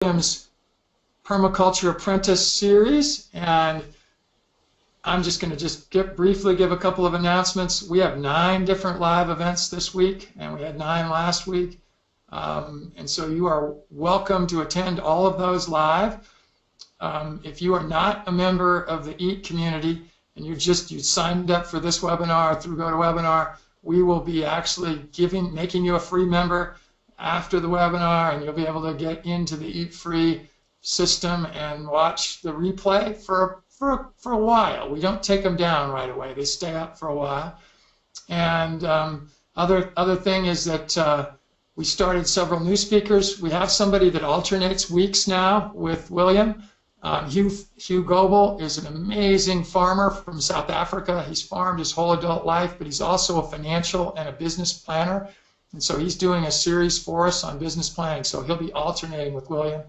William's Permaculture Apprentice series, and I'm just going to briefly give a couple of announcements. We have 9 different live events this week, and we had 9 last week. And so you are welcome to attend all of those live. If you are not a member of the EAT community and you signed up for this webinar through GoToWebinar, we will be actually making you a free member after the webinar, and you'll be able to get into the EAT free system and watch the replay for a while. We don't take them down right away; they stay up for a while. And other thing is that we started several new speakers. We have somebody that alternates weeks now with William. Hugh Goebel is an amazing farmer from South Africa. He's farmed his whole adult life, but he's also a financial and a business planner. And so he's doing a series for us on business planning. So he'll be alternating with William.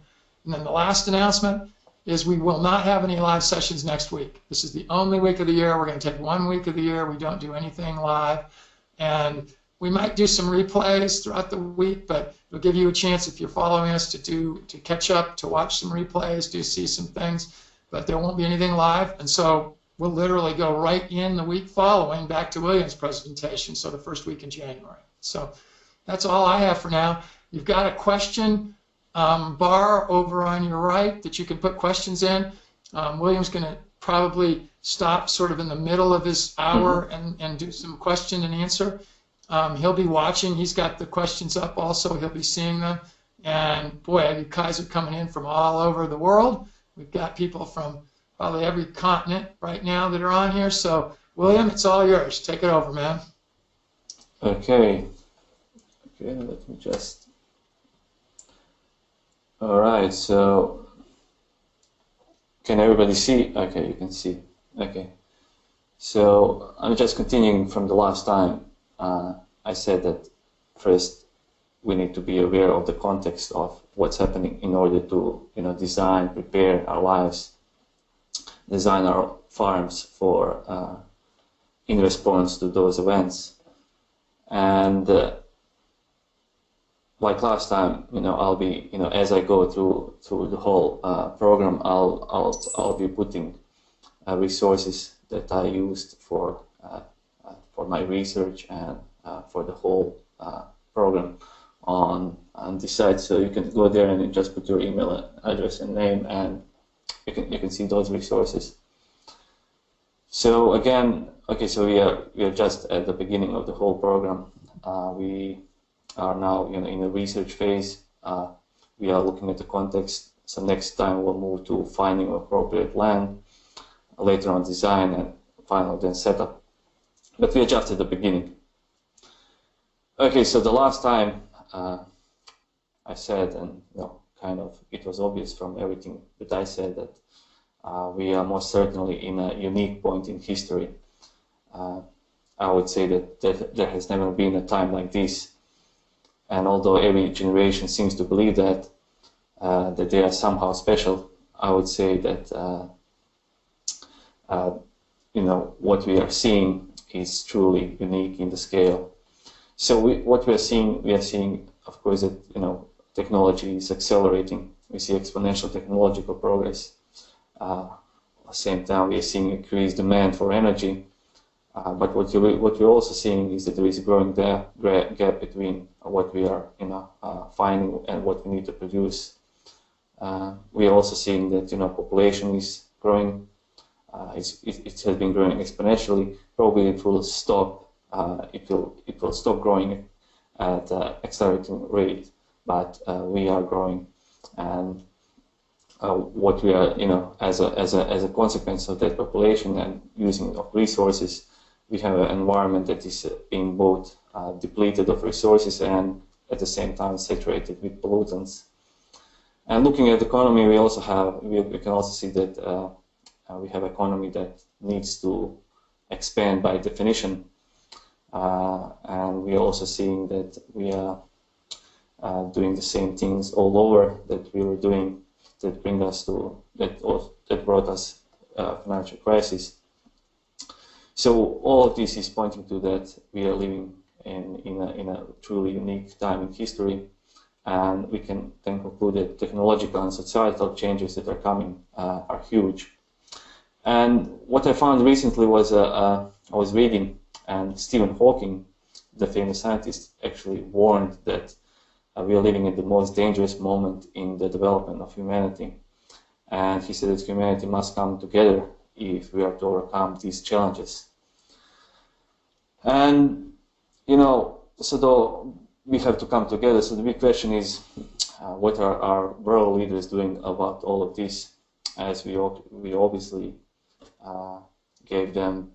And then the last announcement is we will not have any live sessions next week. This is the only week of the year. We're going to take 1 week of the year. We don't do anything live. And we might do some replays throughout the week, but it'll give you a chance, if you're following us, to catch up, to watch some replays, to see some things. But there won't be anything live. And so we'll literally go right in the week following back to William's presentation, so the first week in January. So that's all I have for now. You've got a question bar over on your right that you can put questions in. William's going to probably stop sort of in the middle of his hour and do some question and answer. He'll be watching. He's got the questions up also. He'll be seeing them. And boy, you guys are coming in from all over the world. We've got people from probably every continent right now that are on here. So William, it's all yours. Take it over, man. Okay, let me just... All right, so can everybody see? Okay, you can see. Okay, so I'm just continuing from the last time. I said that first we need to be aware of the context of what's happening in order to, design, prepare our lives, design our farms for in response to those events. And like last time, I'll be, as I go through the whole program, I'll be putting resources that I used for my research and for the whole program on the site. So you can go there and just put your email address and name, and you can see those resources. So again, okay, so we are just at the beginning of the whole program. We are now in a research phase. We are looking at the context. So next time we'll move to finding appropriate land, later on design, and finally then setup. But we are just at the beginning. Okay, so the last time I said, and kind of it was obvious from everything that I said, that we are most certainly in a unique point in history. I would say that there has never been a time like this. And although every generation seems to believe that they are somehow special, I would say that what we are seeing is truly unique in the scale. So what we are seeing, of course, that technology is accelerating. We see exponential technological progress. At the same time, we are seeing increased demand for energy. But what we're also seeing is that there is a growing gap between what we are finding and what we need to produce. We are also seeing that population is growing. It has been growing exponentially. Probably it will stop. It will stop growing at an accelerating rate. But we are growing, and what we are as a consequence of that population and using of resources, we have an environment that is being both depleted of resources and at the same time saturated with pollutants. And looking at the economy, we can also see that we have an economy that needs to expand by definition, and we are also seeing that we are doing the same things all over that we were doing that brought us financial crisis. So all of this is pointing to that we are living in a truly unique time in history. and we can then conclude that technological and societal changes that are coming are huge. And what I found recently was I was reading, and Stephen Hawking, the famous scientist, actually warned that we are living in the most dangerous moment in the development of humanity. And he said that humanity must come together if we are to overcome these challenges. And, you know, so though we have to come together, so the big question is, what are our world leaders doing about all of this? As we obviously gave them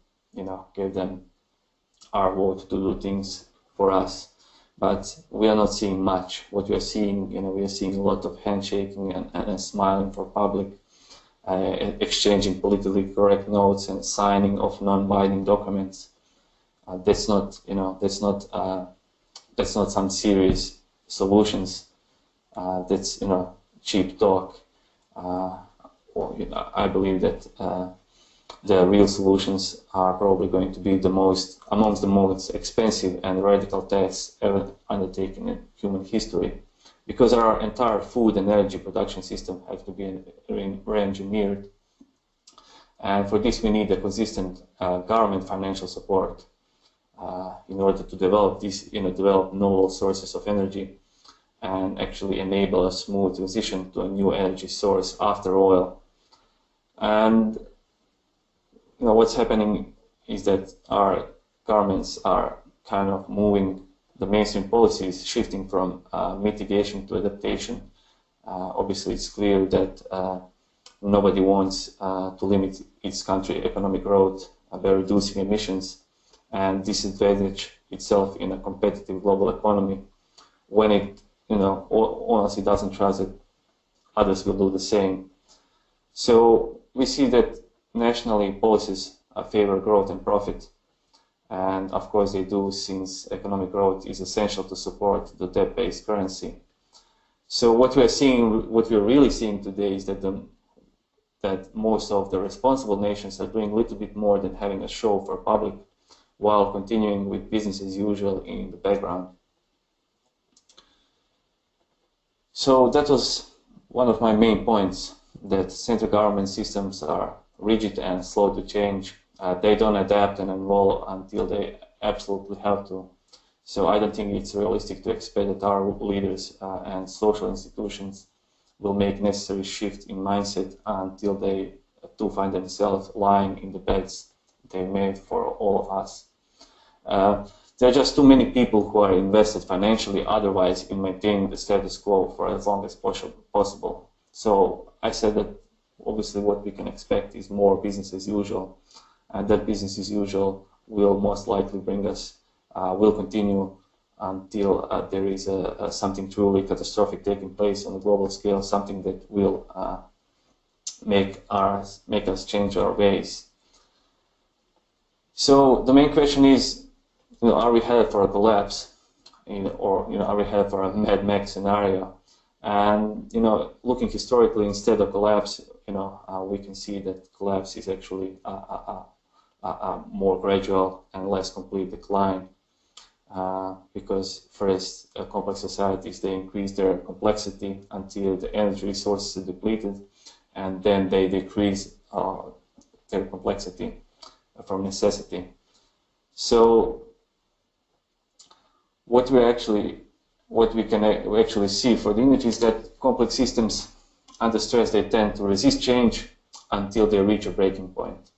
our vote to do things for us, but we are not seeing much. What we are seeing, we are seeing a lot of handshaking and smiling for public, exchanging politically correct notes and signing of non-binding documents. That's not some serious solutions. That's cheap talk. I believe that the real solutions are probably going to be amongst the most expensive and radical tasks ever undertaken in human history, because our entire food and energy production system have to be re-engineered. And for this we need a consistent government financial support in order to develop develop novel sources of energy and actually enable a smooth transition to a new energy source after oil. And what's happening is that our governments are kind of moving the mainstream policies, shifting from mitigation to adaptation. Obviously, it's clear that nobody wants to limit its country economic growth by reducing emissions and disadvantage itself in a competitive global economy when it, honestly doesn't trust that others will do the same. So we see that nationally policies favor growth and profit, and of course they do, since economic growth is essential to support the debt-based currency. So what we're really seeing today is that that most of the responsible nations are doing a little bit more than having a show for public, while continuing with business as usual in the background. So that was one of my main points, that central government systems are rigid and slow to change. They don't adapt and evolve until they absolutely have to. So I don't think it's realistic to expect that our leaders and social institutions will make necessary shift in mindset until they do find themselves lying in the beds they made for all of us. There are just too many people who are invested financially otherwise in maintaining the status quo for as long as possible. So I said that obviously what we can expect is more business as usual, and that business as usual will most likely will continue until there is something truly catastrophic taking place on a global scale, something that will make us change our ways. So the main question is, are we headed for a collapse, or are we headed for a Mad Max scenario? And looking historically, instead of collapse, we can see that collapse is actually a more gradual and less complete decline, because first, complex societies, they increase their complexity until the energy resources are depleted, and then they decrease their complexity from necessity. So what we can actually see for the image is that complex systems under stress, they tend to resist change until they reach a breaking point,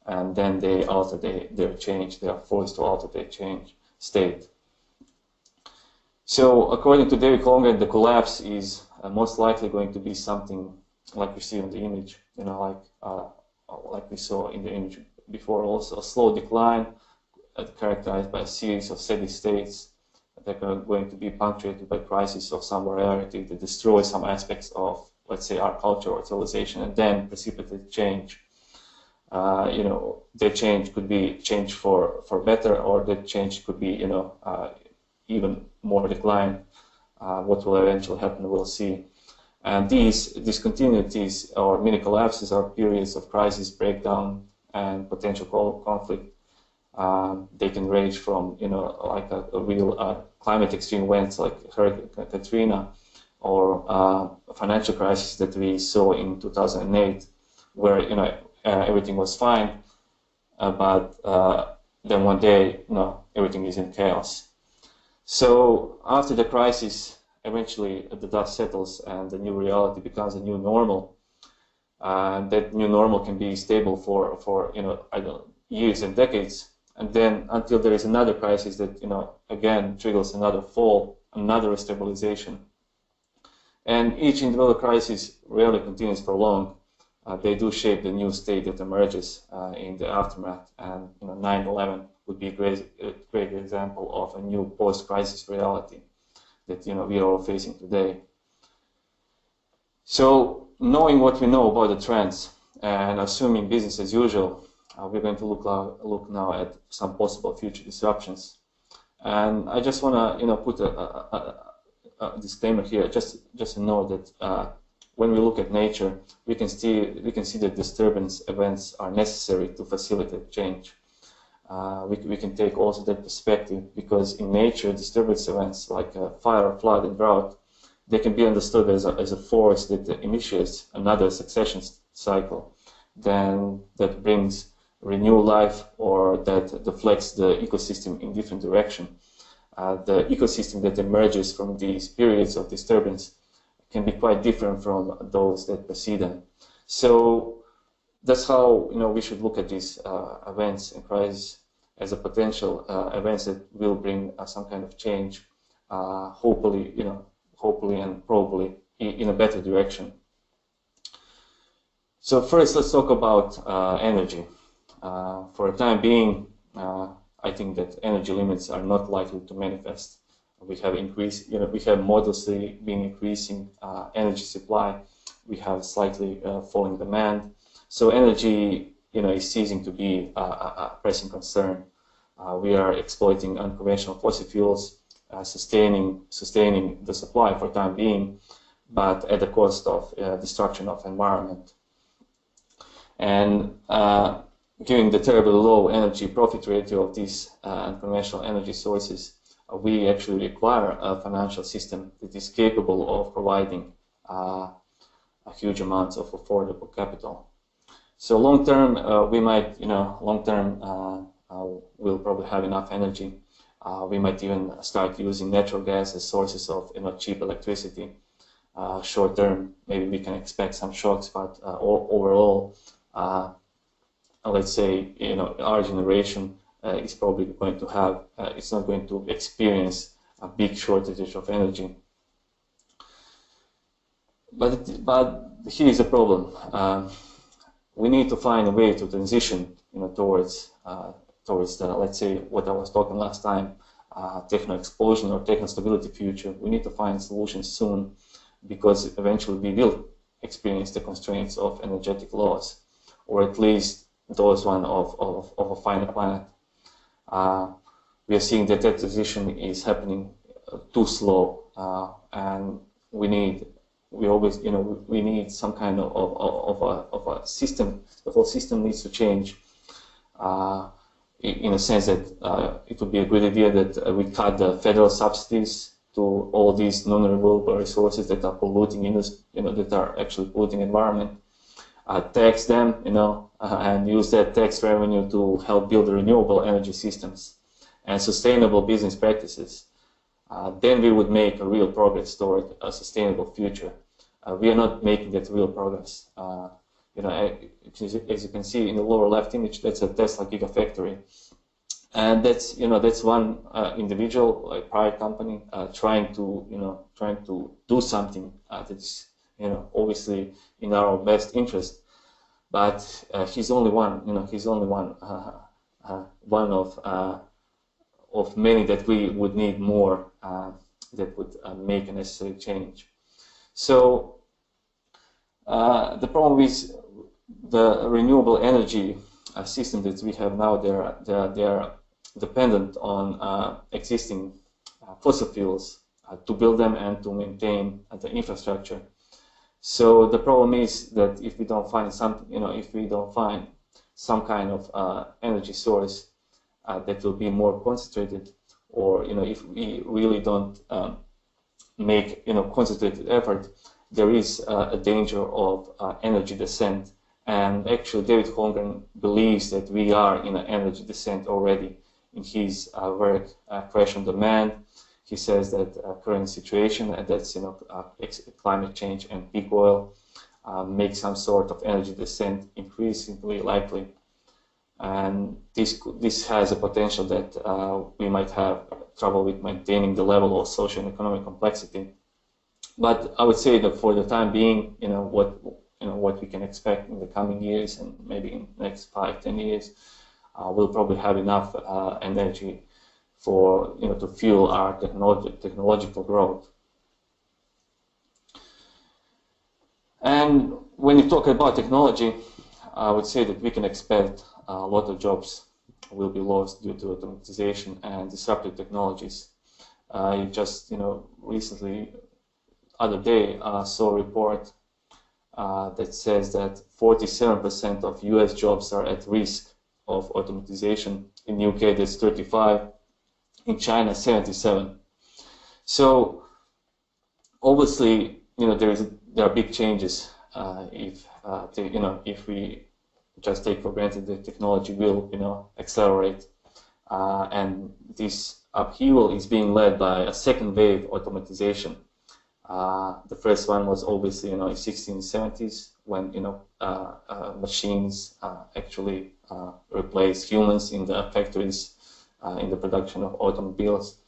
and then they alter their change. They are forced to alter their change state. So according to David Collinger, the collapse is most likely going to be something like we see on the image, like we saw in the image before, also a slow decline characterized by a series of steady states that are going to be punctuated by crisis of some variety that destroy some aspects of, let's say, our culture or civilization, and then precipitate change. That change could be change for better, or that change could be, even more decline. What will eventually happen, we'll see. And these discontinuities or mini collapses are periods of crisis, breakdown, and potential conflict They can range from, like a real climate extreme events like Hurricane Katrina, or a financial crisis that we saw in 2008, where everything was fine, but then one day, everything is in chaos. So after the crisis, eventually the dust settles and the new reality becomes a new normal. That new normal can be stable for I don't know, years and decades, and then until there is another crisis that again triggers another fall, another stabilization. And each individual crisis rarely continues for long. They do shape the new state that emerges in the aftermath, and 9/11 would be a great example of a new post-crisis reality that we are all facing today. So, knowing what we know about the trends and assuming business as usual, we're going to look now at some possible future disruptions. And I just want to put a disclaimer here, just to know that when we look at nature, we can see that disturbance events are necessary to facilitate change. We can take also that perspective, because in nature, disturbance events like fire, flood, and drought, they can be understood as a force that initiates another succession cycle, then that brings renewed life, or that deflects the ecosystem in different direction. The ecosystem that emerges from these periods of disturbance can be quite different from those that precede them. So that's how we should look at these events and crises as a potential events that will bring some kind of change, hopefully and probably in a better direction. So first, let's talk about energy. For the time being, I think that energy limits are not likely to manifest. We have modestly been increasing energy supply. We have slightly falling demand. So energy, is ceasing to be a pressing concern. We are exploiting unconventional fossil fuels, sustaining the supply for the time being, but at the cost of destruction of environment. And given the terribly low energy profit ratio of these unconventional energy sources, we actually require a financial system that is capable of providing a huge amounts of affordable capital. So long term, we might, we'll probably have enough energy. We might even start using natural gas as sources of cheap electricity. Short term, maybe we can expect some shocks, but overall, let's say our generation is probably going to have, it's not going to experience a big shortage of energy. But here is a problem. We need to find a way to transition, towards the, let's say, what I was talking last time, techno explosion or techno stability future. We need to find solutions soon, because eventually we will experience the constraints of energetic laws, or at least those one of a finite planet. We are seeing that transition is happening too slow, and we need some kind of a system. The whole system needs to change, in a sense that it would be a good idea that we cut the federal subsidies to all these non-renewable resources that are polluting that are actually polluting environment. Tax them, and use that tax revenue to help build renewable energy systems and sustainable business practices. Then we would make a real progress toward a sustainable future. We are not making that real progress. As you can see in the lower left image, that's a Tesla Gigafactory, and that's one individual, like private company, trying to do something that's obviously in our best interest. But he's only one. He's only one of many that we would need more that would make a necessary change. So the problem is the renewable energy system that we have now. They are dependent on existing fossil fuels to build them and to maintain the infrastructure. So the problem is that if we don't find some kind of energy source that will be more concentrated, or if we really don't make concentrated effort, there is a danger of energy descent. And actually, David Holmgren believes that we are in an energy descent already in his work, Crash on Demand. He says that current situation, and that's climate change and peak oil, make some sort of energy descent increasingly likely. And this has a potential that we might have trouble with maintaining the level of social and economic complexity. But I would say that for the time being, what we can expect in the coming years and maybe in the next 5-10 years, we'll probably have enough energy for to fuel our technological growth. And when you talk about technology, I would say that we can expect a lot of jobs will be lost due to automatization and disruptive technologies. I just recently, other day, saw a report that says that 47% of US jobs are at risk of automatization. In the UK, that's 35. In China, 77. So obviously, there are big changes if we just take for granted that technology will accelerate, and this upheaval is being led by a second wave automatization. The first one was obviously in 1670s when machines actually replaced humans in the factories in the production of automobiles.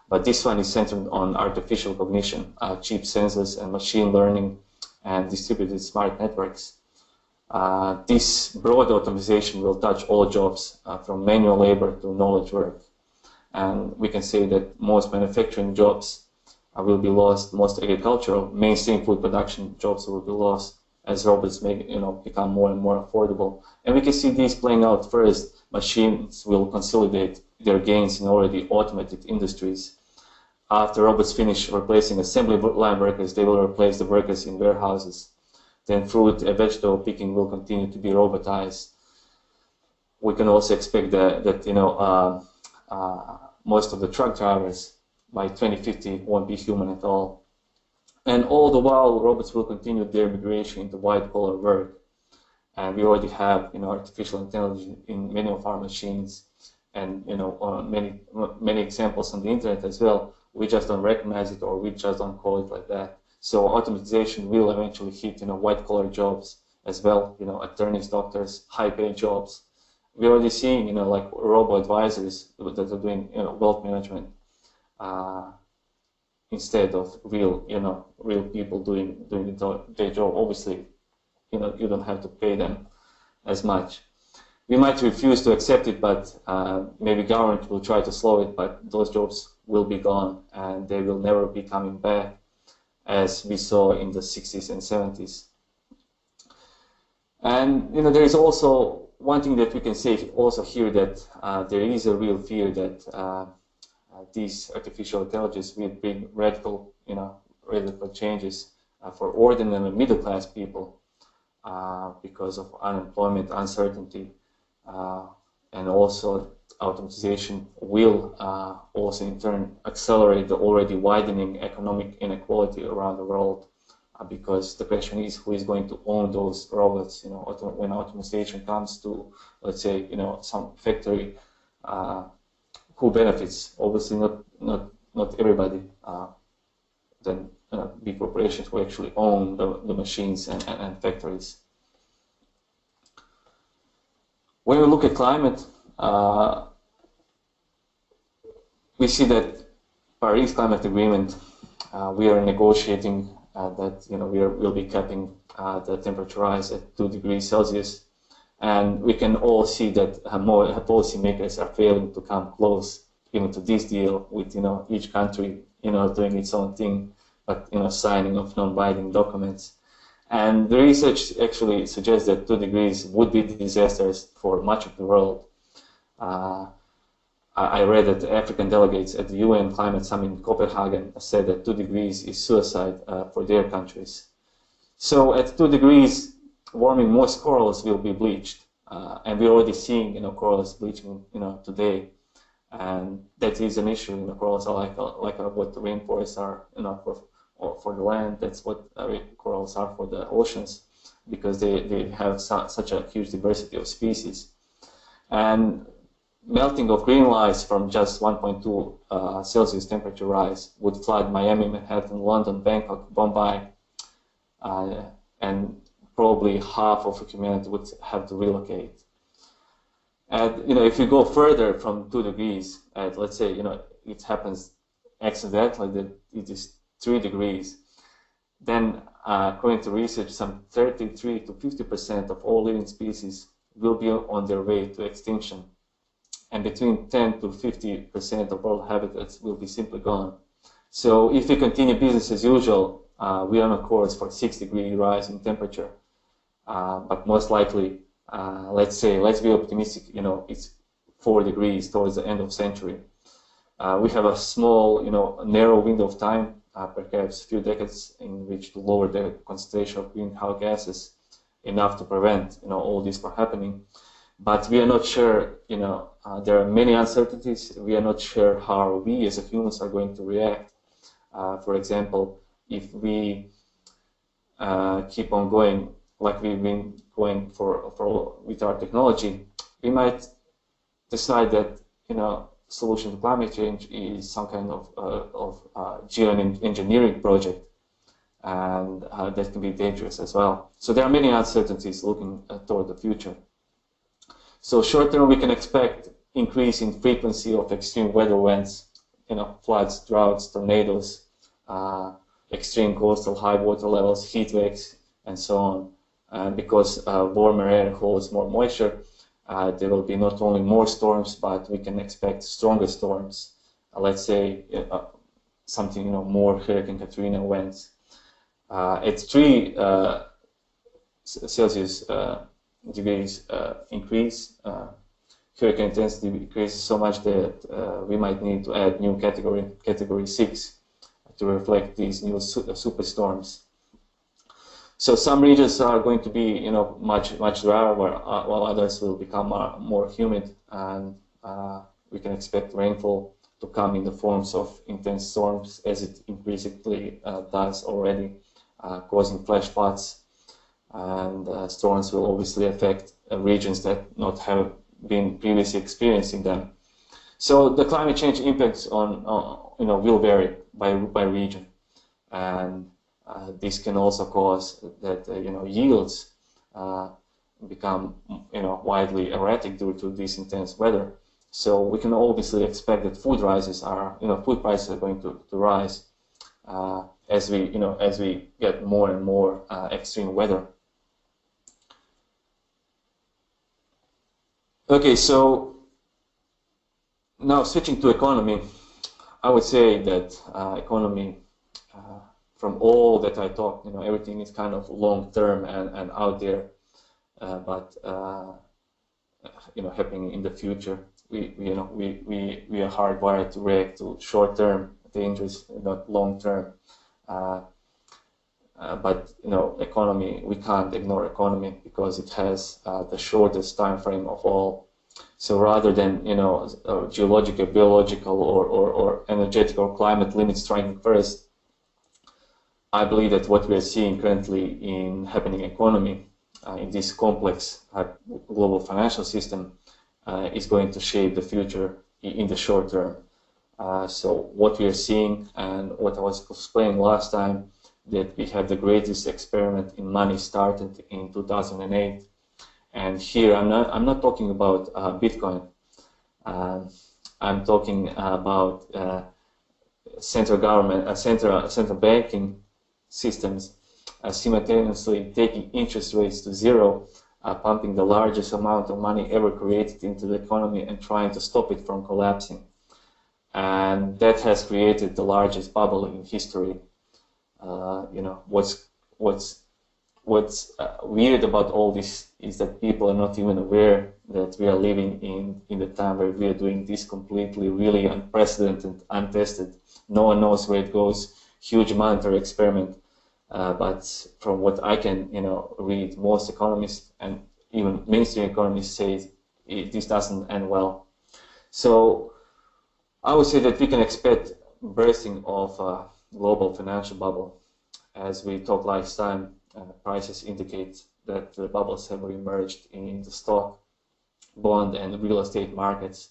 But this one is centered on artificial cognition, cheap sensors and machine learning and distributed smart networks. This broad automation will touch all jobs from manual labor to knowledge work. And we can say that most manufacturing jobs will be lost, most agricultural, mainstream food production jobs will be lost as robots may become more and more affordable. And we can see these playing out first. Machines will consolidate their gains in already automated industries. After robots finish replacing assembly line workers, they will replace the workers in warehouses. Then fruit and vegetable picking will continue to be robotized. We can also expect that most of the truck drivers by 2050 won't be human at all. And all the while, robots will continue their migration into white-collar work. And we already have artificial intelligence in many of our machines, and many examples on the internet as well. We just don't recognize it, or we just don't call it like that. So automation will eventually hit white-collar jobs as well. Attorneys, doctors, high-paid jobs. We're already seeing like robo-advisors that are doing wealth management instead of real people doing their job. Obviously, you don't have to pay them as much. We might refuse to accept it, but maybe government will try to slow it, but those jobs will be gone and they will never be coming back as we saw in the 60s and 70s. And there is also one thing that we can say also here, that there is a real fear that these artificial intelligence will bring radical changes for ordinary middle class people because of unemployment, uncertainty, and also automation will also in turn accelerate the already widening economic inequality around the world, because the question is who is going to own those robots. When automation comes to, let's say, some factory, who benefits? Obviously not everybody. Then big corporations who actually own the machines and factories. When we look at climate, we see that Paris Climate Agreement, we are negotiating that we'll be capping the temperature rise at 2 degrees Celsius, and we can all see that more policymakers are failing to come close even to this deal, with each country doing its own thing, but signing of non-binding documents. And the research actually suggests that 2 degrees would be disastrous for much of the world. I read that African delegates at the UN Climate Summit in Copenhagen said that 2 degrees is suicide for their countries. So at 2 degrees warming, most corals will be bleached. and we're already seeing, corals bleaching, today, and that is an issue. Corals are like what the rainforests are, for the land. That's what corals are for the oceans, because they have such a huge diversity of species. And melting of green ice from just 1.2 Celsius temperature rise would flood Miami, Manhattan, London, Bangkok, Bombay, and probably half of humanity would have to relocate. And if you go further from 2 degrees, and let's say it happens accidentally that it is 3 degrees, then according to research, some 33 to 50% of all living species will be on their way to extinction, and between 10 to 50% of all habitats will be simply gone. So if we continue business as usual, we are on course for 6-degree rise in temperature, but most likely, let's be optimistic, it's 4 degrees towards the end of century. We have a small, narrow window of time, perhaps a few decades, in which to lower the concentration of greenhouse gases enough to prevent, all this from happening. But we are not sure, there are many uncertainties. We are not sure how we as humans are going to react. For example, if we keep on going like we've been going with our technology, we might decide that solution to climate change is some kind of geoengineering project, and that can be dangerous as well. So there are many uncertainties looking toward the future. So short term, we can expect increase in frequency of extreme weather events, floods, droughts, tornadoes, extreme coastal high water levels, heat waves, and so on. And because warmer air holds more moisture, there will be not only more storms, but we can expect stronger storms. Let's say something, more Hurricane Katrina events. At 3 Celsius degrees increase, hurricane intensity increases so much that we might need to add new category 6, to reflect these new superstorms. So some regions are going to be, much drier, while others will become more humid, and we can expect rainfall to come in the forms of intense storms, as it increasingly does already, causing flash floods. And storms will obviously affect regions that not have been previously experiencing them. So the climate change impacts will vary by region, and this can also cause that yields become widely erratic due to this intense weather. So we can obviously expect that food prices are going to rise as we get more and more extreme weather. Okay, so now switching to economy, I would say that economy, from all that I talked, everything is kind of long term and out there, but happening in the future. We are hardwired to react to short term dangers, not long term. But economy, we can't ignore economy because it has the shortest time frame of all. So rather than geological, biological, or energetic or climate limits striking first, I believe that what we are seeing currently in happening economy, in this complex global financial system, is going to shape the future in the short term. So what we are seeing, and what I was explaining last time, that we have the greatest experiment in money started in 2008, and here I'm not talking about Bitcoin. I'm talking about central government, central banking systems simultaneously taking interest rates to zero, pumping the largest amount of money ever created into the economy and trying to stop it from collapsing. And that has created the largest bubble in history. What's weird about all this is that people are not even aware that we are living in the time where we are doing this completely, really unprecedented, untested. No one knows where it goes. Huge monetary experiment. But from what I can, read, most economists, and even mainstream economists say this doesn't end well. So I would say that we can expect bursting of a global financial bubble. As we talked last time, prices indicate that the bubbles have emerged in the stock, bond, and real estate markets,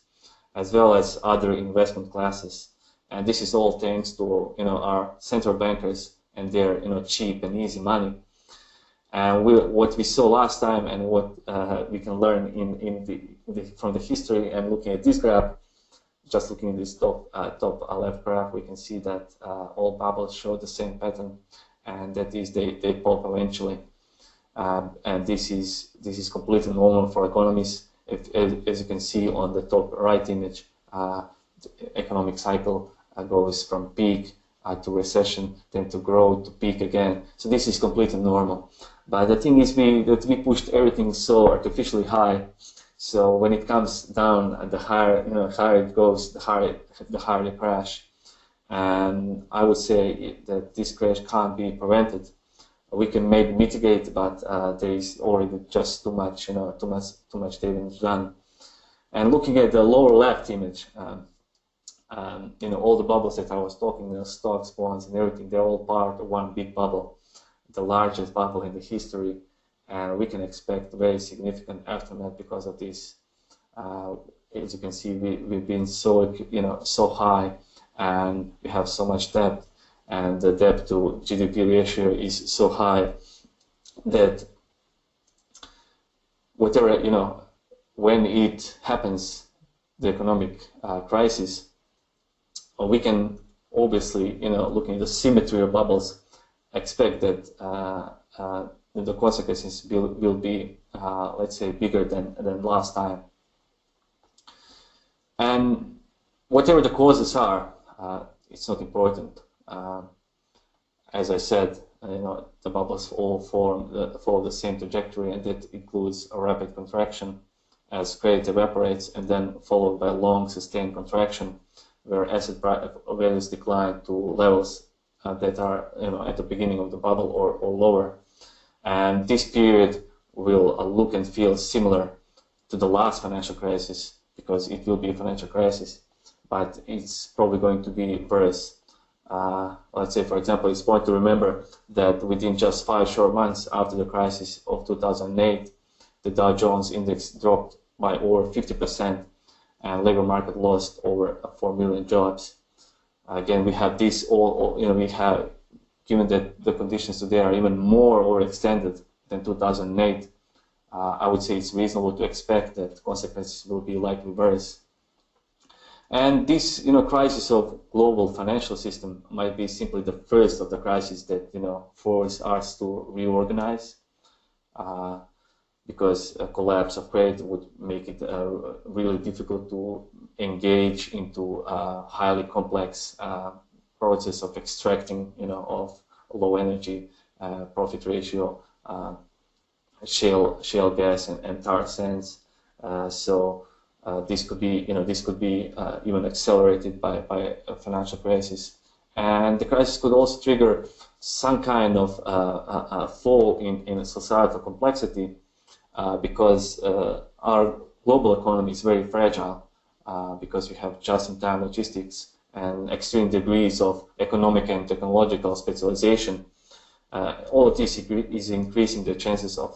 as well as other investment classes. And this is all thanks to our central bankers and their cheap and easy money. And what we saw last time, and what we can learn from the history, and looking at this graph, just looking at this top left graph, we can see that all bubbles show the same pattern, and that is they pop eventually. And this is completely normal for economies. As you can see on the top right image, the economic cycle goes from peak to recession, then to growth, to peak again. So this is completely normal. But the thing is that we pushed everything so artificially high. So when it comes down, the higher it goes, the higher the crash. And I would say that this crash can't be prevented. We can maybe mitigate, but there is already just too much damage done. And looking at the lower left image, all the bubbles that I was talking, stocks, bonds, and everything, they're all part of one big bubble, the largest bubble in the history, and we can expect very significant aftermath because of this. As you can see, we've been so high, and we have so much debt, and the debt to GDP ratio is so high that whatever, when it happens, the economic crisis, we can obviously, looking at the symmetry of bubbles, expect that the consequences will be, let's say, bigger than last time. And whatever the causes are, it's not important. As I said, the bubbles all follow the same trajectory, and that includes a rapid contraction as credit evaporates, and then followed by long sustained contraction, where asset values decline to levels that are at the beginning of the bubble or lower. And this period will look and feel similar to the last financial crisis, because it will be a financial crisis, but it's probably going to be worse. Let's say, for example, it's important to remember that within just 5 short months after the crisis of 2008, the Dow Jones index dropped by over 50%, and labor market lost over 4 million jobs. Again, we have this we have, given that the conditions today are even more overextended than 2008, I would say it's reasonable to expect that consequences will be likely worse. And this, crisis of global financial system might be simply the first of the crises that, force us to reorganize, because a collapse of credit would make it really difficult to engage into a highly complex process of extracting, of low energy profit ratio, shale gas and tar sands. So this could be, even accelerated by a financial crisis, and the crisis could also trigger some kind of fall in societal complexity, because our global economy is very fragile, because we have just-in-time logistics and extreme degrees of economic and technological specialization. All of this is increasing the chances of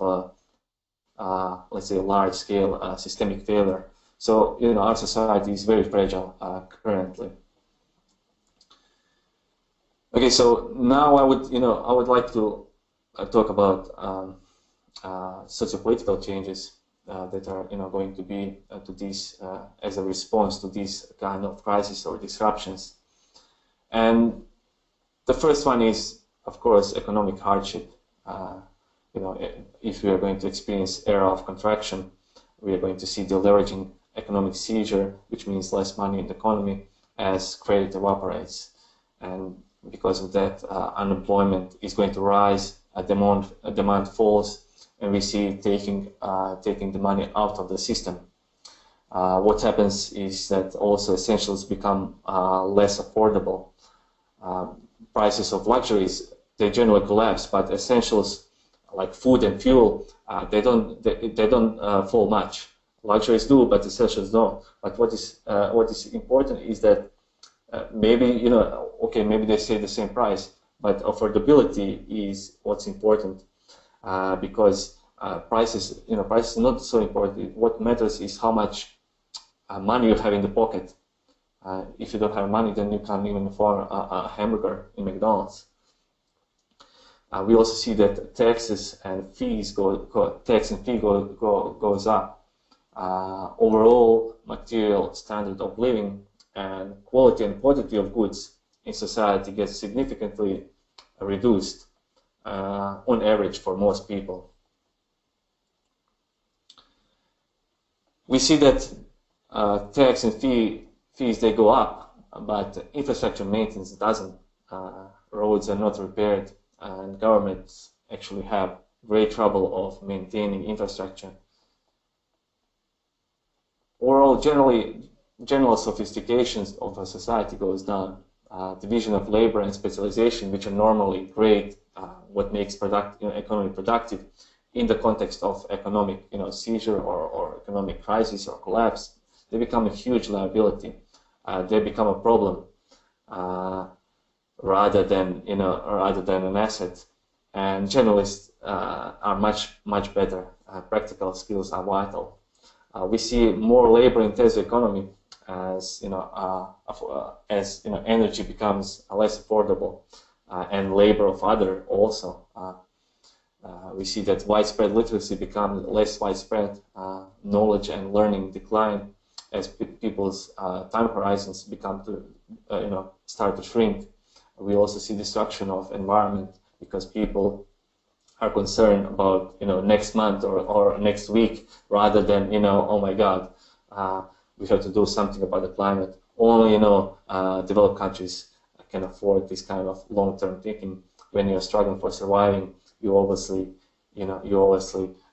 let's say, large-scale systemic failure. So, our society is very fragile currently. Okay, so now I would like to talk about socio-political changes that are, going to be to this as a response to this kind of crisis or disruptions. And the first one is, of course, economic hardship. If we are going to experience era of contraction, we are going to see deleveraging, economic seizure, which means less money in the economy as credit evaporates. And because of that, unemployment is going to rise, demand falls, and we see taking the money out of the system. What happens is that also essentials become less affordable. Prices of luxuries, they generally collapse, but essentials like food and fuel, they don't fall much. Luxuries do, but essentials don't. But what is important is that maybe okay, maybe they say the same price, but affordability is what's important, because prices is not so important. What matters is how much money you have in the pocket. If you don't have money, then you can't even afford a hamburger in McDonald's. We also see that taxes and fees goes up. Overall material standard of living and quality and quantity of goods in society gets significantly reduced on average for most people. We see that tax and fees they go up, but infrastructure maintenance doesn't. Roads are not repaired, and governments actually have great trouble of maintaining infrastructure. Overall, general sophistication of a society goes down. Division of labor and specialization, which are normally great, what makes economy productive, in the context of economic seizure or economic crisis or collapse, they become a huge liability. They become a problem rather than an asset. And generalists are much better. Practical skills are vital. We see more labor-intensive economy as energy becomes less affordable, and labor of other also. We see that widespread literacy becomes less widespread. Knowledge and learning decline as people's time horizons become to start to shrink. We also see destruction of environment because people are concerned about next month or next week rather than oh my God, we have to do something about the climate. Only developed countries can afford this kind of long-term thinking. When you're struggling for surviving, you obviously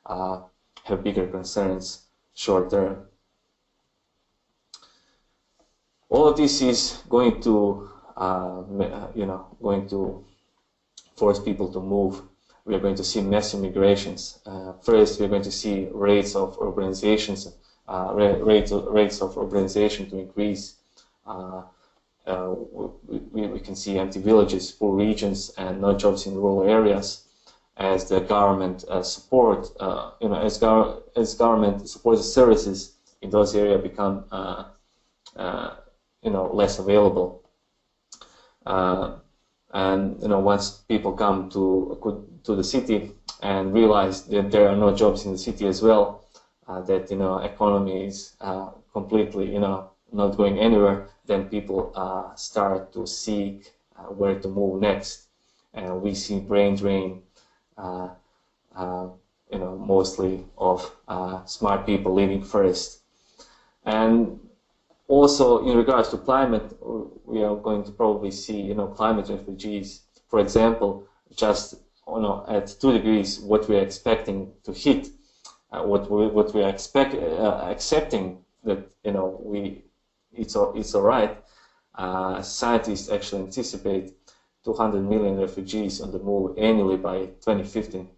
have bigger concerns short term. All of this is going to force people to move. We are going to see massive migrations. First, we are going to see rates of urbanization to increase. We can see empty villages, poor regions, and no jobs in rural areas as the government as government supports services in those areas become less available. And once people come to the city and realize that there are no jobs in the city as well, that economy is completely not going anywhere, then people start to seek where to move next, and we see brain drain, mostly of smart people leaving first. And also, in regards to climate, we are going to probably see, climate refugees. For example, just at 2 degrees, what we are expecting to hit, what we are accepting that it's all right. Scientists actually anticipate 200 million refugees on the move annually by 2050.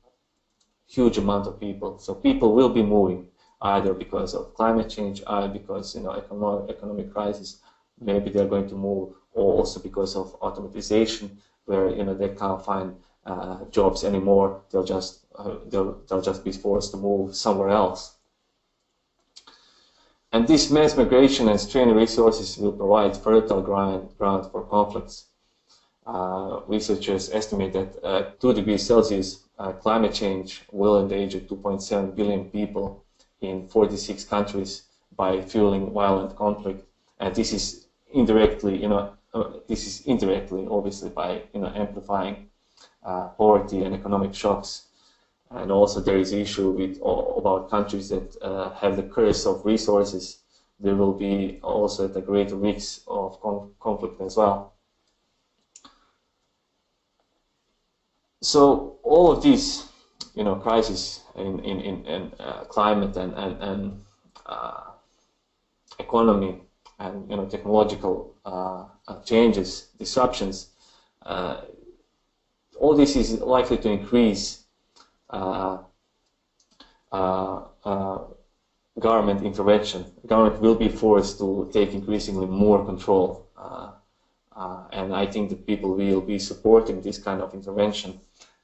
Huge amount of people. So people will be moving, either because of climate change, either because economic crisis. Maybe they're going to move, or also because of automatization, where they can't find jobs anymore. They'll just be forced to move somewhere else. And this mass migration and strained resources will provide fertile ground for conflicts. Researchers estimate that 2 degrees Celsius climate change will endanger 2.7 billion people in 46 countries by fueling violent conflict, and this is indirectly, obviously, by amplifying poverty and economic shocks. And also there is issue about countries that have the curse of resources. There will be also at a greater risk of conflict as well. So all of these, crises in climate and economy and technological changes, disruptions, all this is likely to increase government intervention. The government will be forced to take increasingly more control, and I think that people will be supporting this kind of intervention,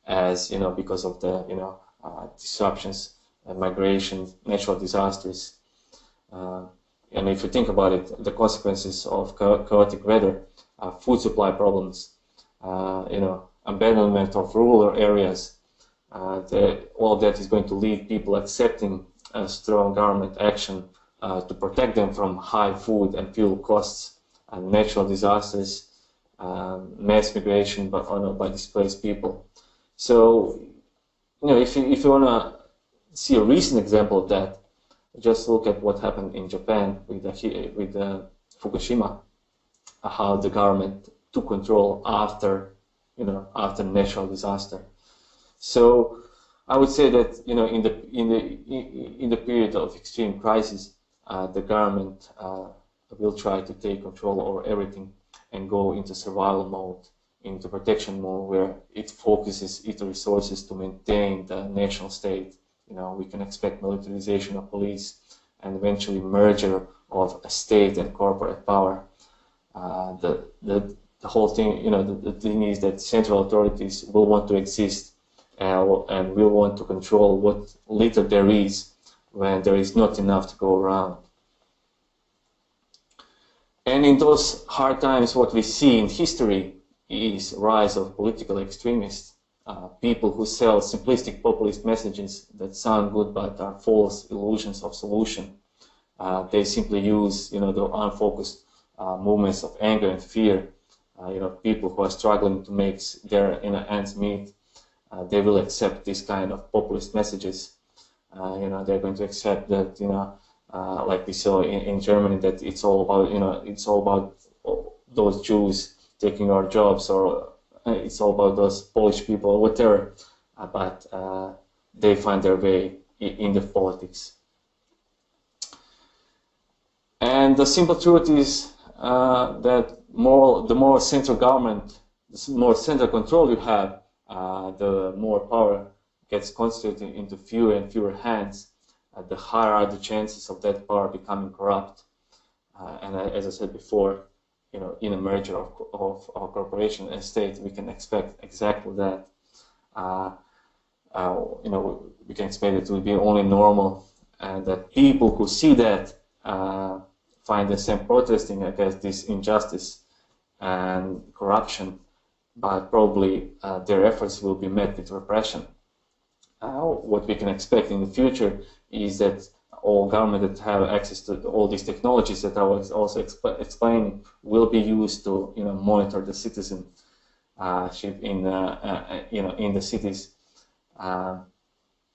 as because of the disruptions, migration, natural disasters. And if you think about it, the consequences of chaotic weather, food supply problems, abandonment of rural areas, all that is going to lead people accepting strong government action to protect them from high food and fuel costs, natural disasters, mass migration by displaced people. So, if you want to see a recent example of that, just look at what happened in Japan with Fukushima, how the government took control after natural disaster. So I would say that in the period of extreme crisis, the government will try to take control over everything and go into survival mode, into protection mode, where it focuses its resources to maintain the national state. We can expect militarization of police and eventually merger of state and corporate power. The whole thing, the thing is that central authorities will want to exist and will want to control what little there is when there is not enough to go around. And in those hard times, what we see in history is rise of political extremists. People who sell simplistic populist messages that sound good but are false illusions of solution. They simply use, the unfocused movements of anger and fear. People who are struggling to make their ends meet. They will accept this kind of populist messages. They're going to accept that, like we saw in Germany, that it's all about, those Jews taking our jobs, or it's all about those Polish people, or whatever, but they find their way in the politics. And the simple truth is that the more central government, the more central control you have, the more power gets concentrated into fewer and fewer hands, the higher are the chances of that power becoming corrupt. And as I said before, in a merger of corporation and state, we can expect exactly that. We can expect it to be only normal, and that people who see that find themselves protesting against this injustice and corruption, but probably their efforts will be met with repression. What we can expect in the future is that all government that have access to all these technologies that I was also explaining will be used to monitor the citizenship in the cities.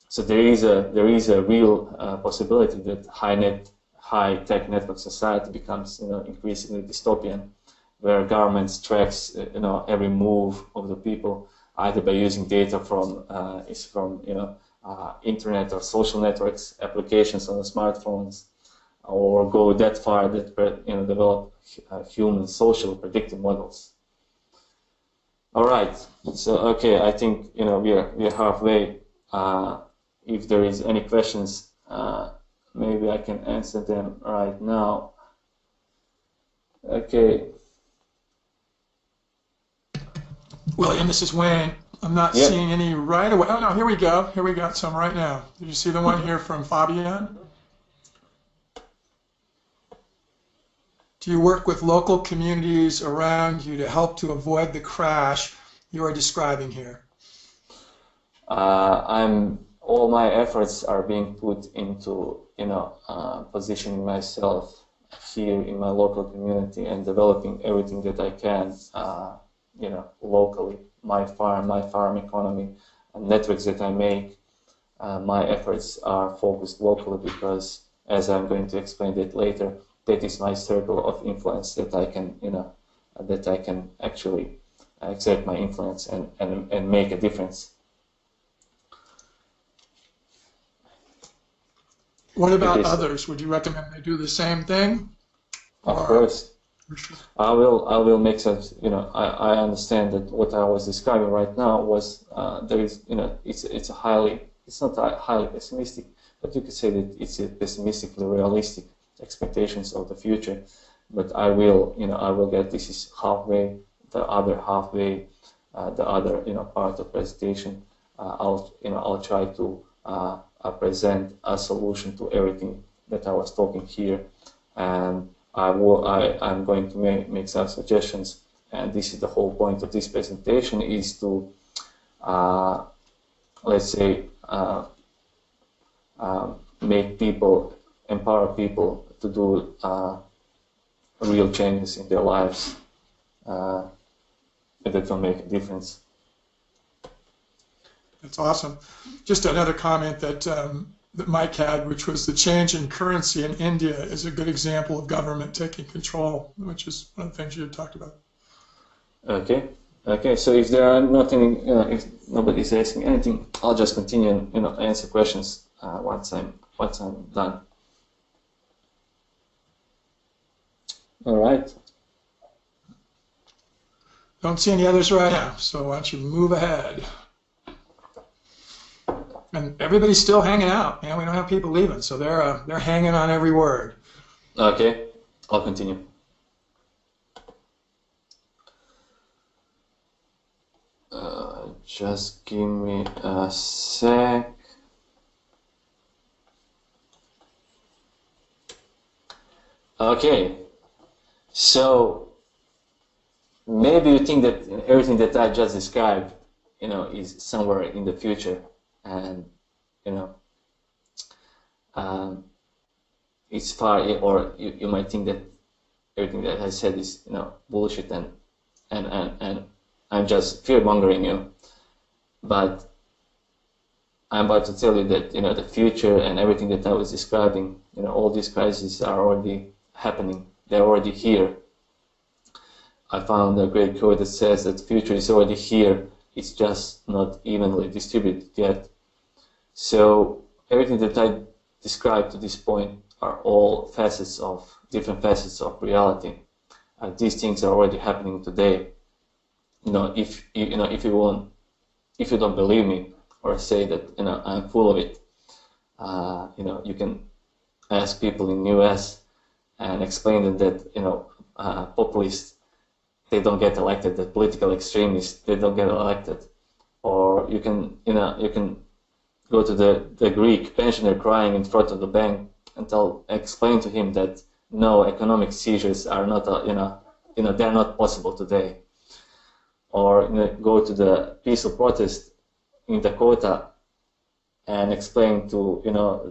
So there is a real possibility that high-tech network society becomes increasingly dystopian, where governments tracks every move of the people, either by using data from internet or social networks, applications on the smartphones, or go that far that develop human social predictive models. All right, so okay, I think we are halfway. If there is any questions, maybe I can answer them right now. Okay. William, this is Wayne. I'm not seeing any right away. Oh no, here we go. Here we got some right now. Did you see the one here from Fabian? Do you work with local communities around you to help to avoid the crash you are describing here? All my efforts are being put into positioning myself here in my local community and developing everything that I can locally. My farm economy, and networks that I make, my efforts are focused locally because, as I'm going to explain that later, that is my circle of influence that I can actually exert my influence and make a difference. What about others? Would you recommend they do the same thing? Of course. I will make sense. I understand that what I was describing right now was there is, it's not a highly pessimistic, but you could say that it's a pessimistically realistic expectations of the future. But I will get this is halfway, the other halfway, the other part of presentation. I'll try to present a solution to everything that I was talking here, and I'm going to make some suggestions, and this is the whole point of this presentation, is to let's say empower people to do real changes in their lives that will make a difference. That's awesome. Just another comment that that Mike had, which was the change in currency in India is a good example of government taking control, which is one of the things you had talked about. Okay. So if there are nothing, if nobody's asking anything, I'll just continue and answer questions once I'm done. All right. Don't see any others right now, so why don't you move ahead? And everybody's still hanging out. We don't have people leaving, so they're hanging on every word. Okay, I'll continue. Just give me a sec. Okay, so maybe you think that everything that I just described, is somewhere in the future, and it's far, or you might think that everything that I said is bullshit, and I'm just fear mongering you, but I'm about to tell you that the future and everything that I was describing, all these crises are already happening. They're already here. I found a great quote that says that the future is already here. It's just not evenly distributed yet. So everything that I described to this point are all different facets of reality. These things are already happening today. If you don't believe me or say that I'm full of it, you can ask people in US and explain them that populists, they don't get elected, that political extremists, they don't get elected. Or you can go to the Greek pensioner crying in front of the bank and explain to him that no, economic seizures are not they're not possible today. Or go to the peaceful protest in Dakota and explain to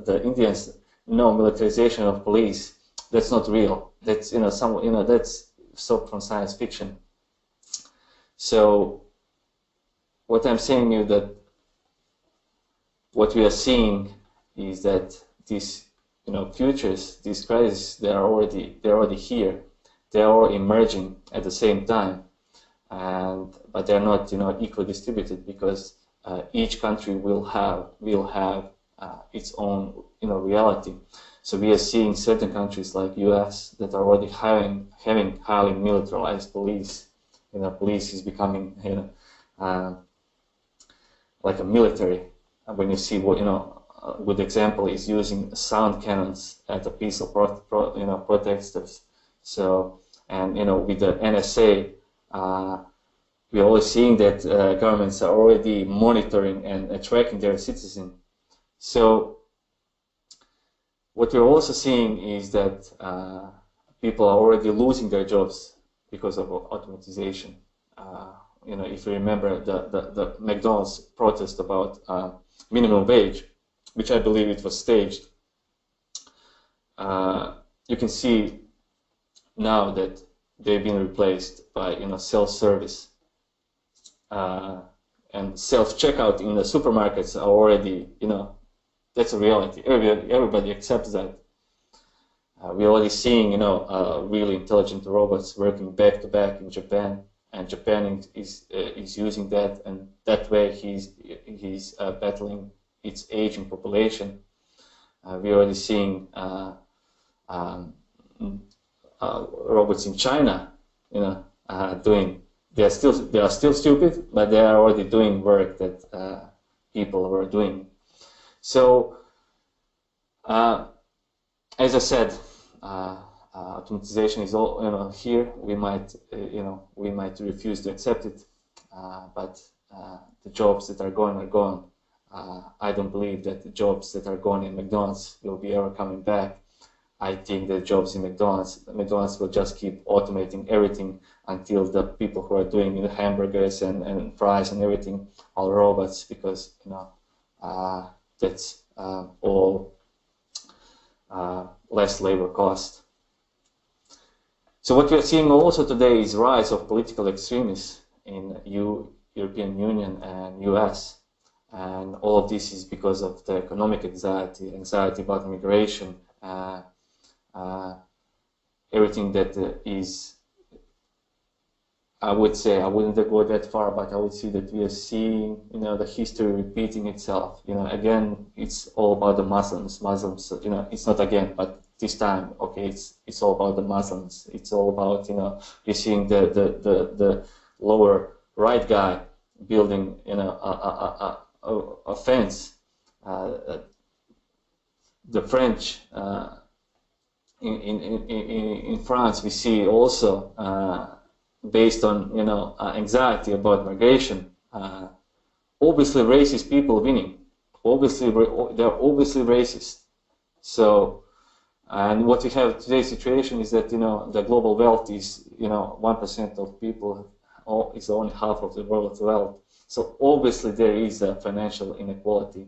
the Indians, no, militarization of police, that's not real. That's that's so from science fiction. So what I'm saying is that what we are seeing is that these futures, these crises, they're already here. They're all emerging at the same time, but they're not equally distributed, because each country will have its own reality. So we are seeing certain countries like US that are already having highly militarized police. Police is becoming like a military. When you see what a good example is using sound cannons at the peaceful protesters. So with the NSA, we're always seeing that governments are already monitoring and tracking their citizens. So what we're also seeing is that people are already losing their jobs because of automatization. If you remember the McDonald's protest about minimum wage, which I believe it was staged, you can see now that they've been replaced by self-service, and self-checkout in the supermarkets are already that's a reality. Everybody accepts that. We're already seeing really intelligent robots working back to back in Japan, and Japan is using that, and that way he's battling its aging population. We're already seeing robots in China, doing. They are still stupid, but they are already doing work that people were doing. So, as I said, automatization is all here. We might refuse to accept it, but the jobs that are gone are gone. I don't believe that the jobs that are gone in McDonald's will be ever coming back. I think the jobs in McDonald's will just keep automating everything until the people who are doing the hamburgers and fries and everything are robots, because that's all less labor cost. So what we are seeing also today is rise of political extremists in European Union and US. And all of this is because of the economic anxiety about immigration, everything that is, I would say, I wouldn't go that far, but I would say that we are seeing, the history repeating itself. Again, it's all about the Muslims. It's not again, but this time, okay, it's all about the Muslims. It's all about, you're seeing the lower right guy building, a fence. The French in France, we see also based on anxiety about migration. Obviously, racist people winning. Obviously, they're obviously racist. So, and what we have today's situation is that the global wealth is 1% of people. It's only half of the world's wealth. So obviously there is a financial inequality.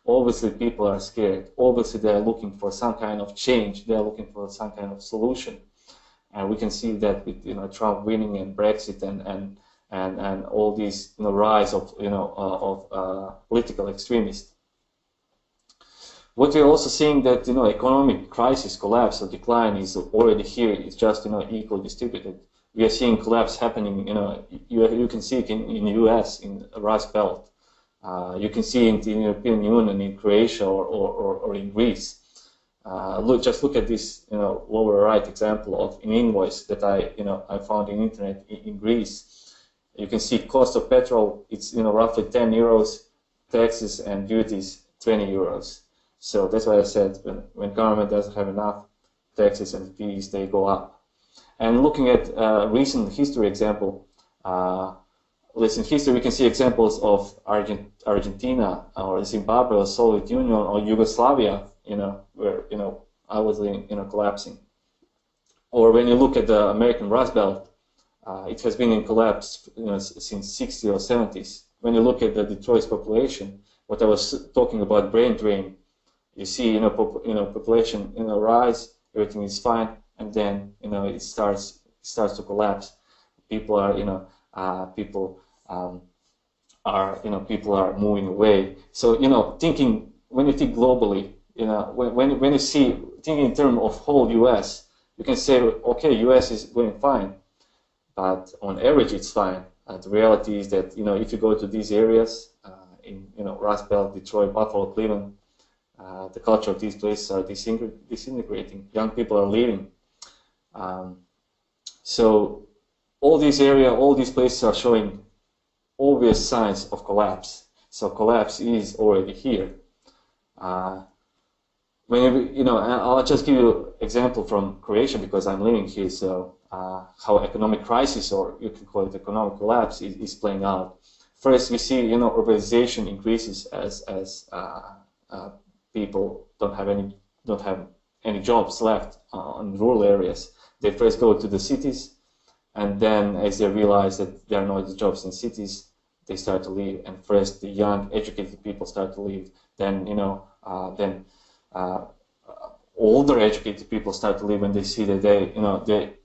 Obviously people are scared. Obviously they are looking for some kind of change. They are looking for some kind of solution. And we can see that with Trump winning and Brexit and all these rise of political extremists. What we're also seeing that economic crisis, collapse or decline is already here. It's just equally distributed. We are seeing collapse happening. You can see it in US, in Rust Belt. You can see it in the European Union, in Croatia or in Greece. Just look at this lower right example of an invoice that I found in internet in Greece. You can see cost of petrol. It's roughly 10 euros, taxes and duties 20 euros. So that's why I said when government doesn't have enough taxes and fees, they go up. And looking at recent history example, in history we can see examples of Argentina or Zimbabwe or Soviet Union or Yugoslavia, where I was collapsing. Or when you look at the American Rust Belt, it has been in collapse since 60s or 70s. When you look at the Detroit's population, what I was talking about, brain drain, you see population rise, everything is fine. And then it starts to collapse. People are people are moving away. So thinking, when you think globally, when you see thinking in terms of whole U.S., you can say, okay, U.S. is going fine, but on average it's fine. The reality is that if you go to these areas in Rust Belt, Detroit, Buffalo, Cleveland, the culture of these places are disintegrating. Young people are leaving. So all these areas, all these places are showing obvious signs of collapse. So collapse is already here. I'll just give you an example from Croatia because I'm living here. So how economic crisis, or you can call it economic collapse, is playing out. First, we see urbanization increases as people don't have any jobs left in rural areas. They first go to the cities, and then as they realize that there are no jobs in cities, they start to leave. And first, the young, educated people start to leave. Then, older, educated people start to leave when they see that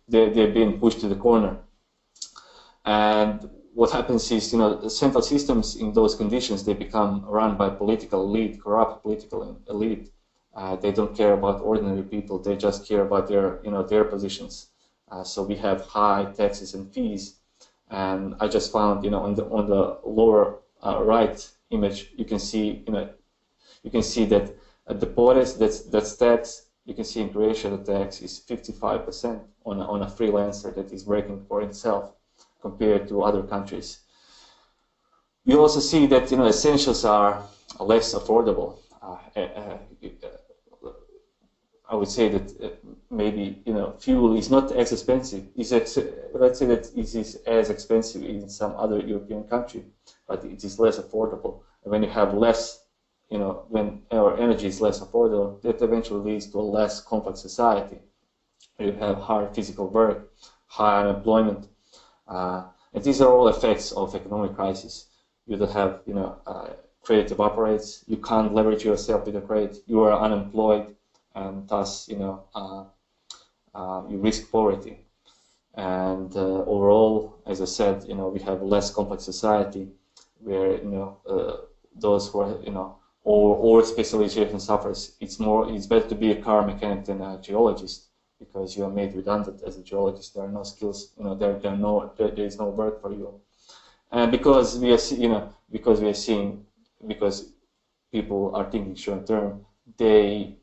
they're being pushed to the corner. And what happens is, the central systems in those conditions, they become run by political elite, corrupt political elite. They don't care about ordinary people. They just care about their positions. So we have high taxes and fees. And I just found, on the lower right image, you can see that the poorest that's taxed, you can see in Croatia the tax is 55% on a freelancer that is working for himself compared to other countries. We also see that essentials are less affordable. I would say that maybe fuel is not as expensive. Let's say that it is as expensive in some other European country, but it is less affordable. And when you have less, when our energy is less affordable, that eventually leads to a less complex society. You have hard physical work, high unemployment, and these are all effects of economic crisis. You don't have, credit evaporates. You can't leverage yourself with a credit. You are unemployed, and thus, you risk poverty. And overall, as I said, we have a less complex society where, those who are, or specialization suffers. It's better to be a car mechanic than a geologist, because you are made redundant as a geologist. There are no skills, there is no work for you. And because people are thinking short term, they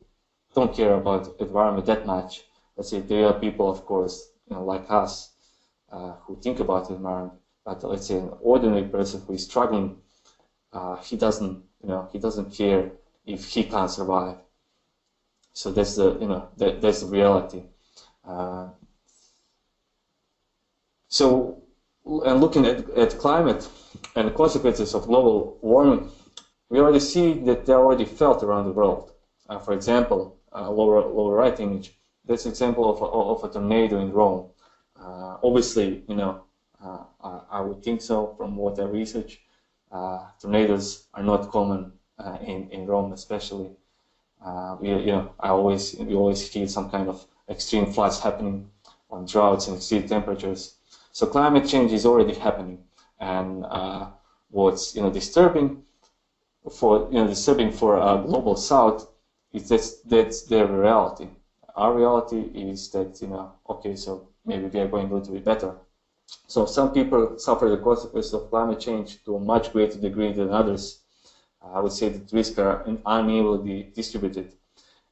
don't care about environment that much. Let's say there are people, of course, like us, who think about the environment. But let's say an ordinary person who is struggling, he doesn't care if he can't survive. So that's that's the reality. And looking at climate and the consequences of global warming, we already see that they're already felt around the world. For example, lower right image, that's an example of a tornado in Rome. Obviously, I would think so from what I research. Tornadoes are not common in Rome, especially. We always hear some kind of extreme floods happening, on droughts and extreme temperatures. So climate change is already happening, and what's disturbing for global South is that's their reality. Our reality is that okay, so maybe we are going a little bit better. So some people suffer the consequences of climate change to a much greater degree than others. I would say that risks are unevenly distributed,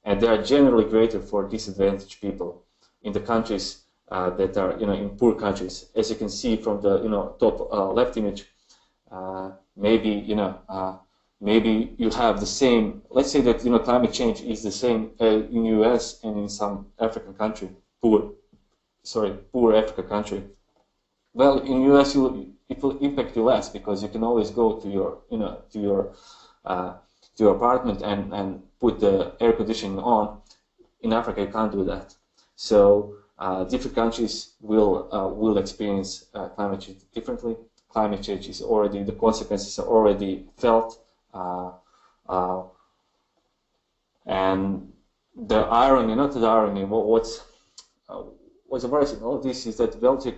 and they are generally greater for disadvantaged people in the countries that are in poor countries. As you can see from the top left image, maybe maybe you have the same. Let's say that climate change is the same in US and in some African country, poor Africa country. Well, in US it will impact you less, because you can always go to your apartment and put the air conditioning on. In Africa, you can't do that. So different countries will experience climate change differently. Climate change is already, the consequences are already felt, and the irony, not the irony, what's embarrassing all this is that wealthy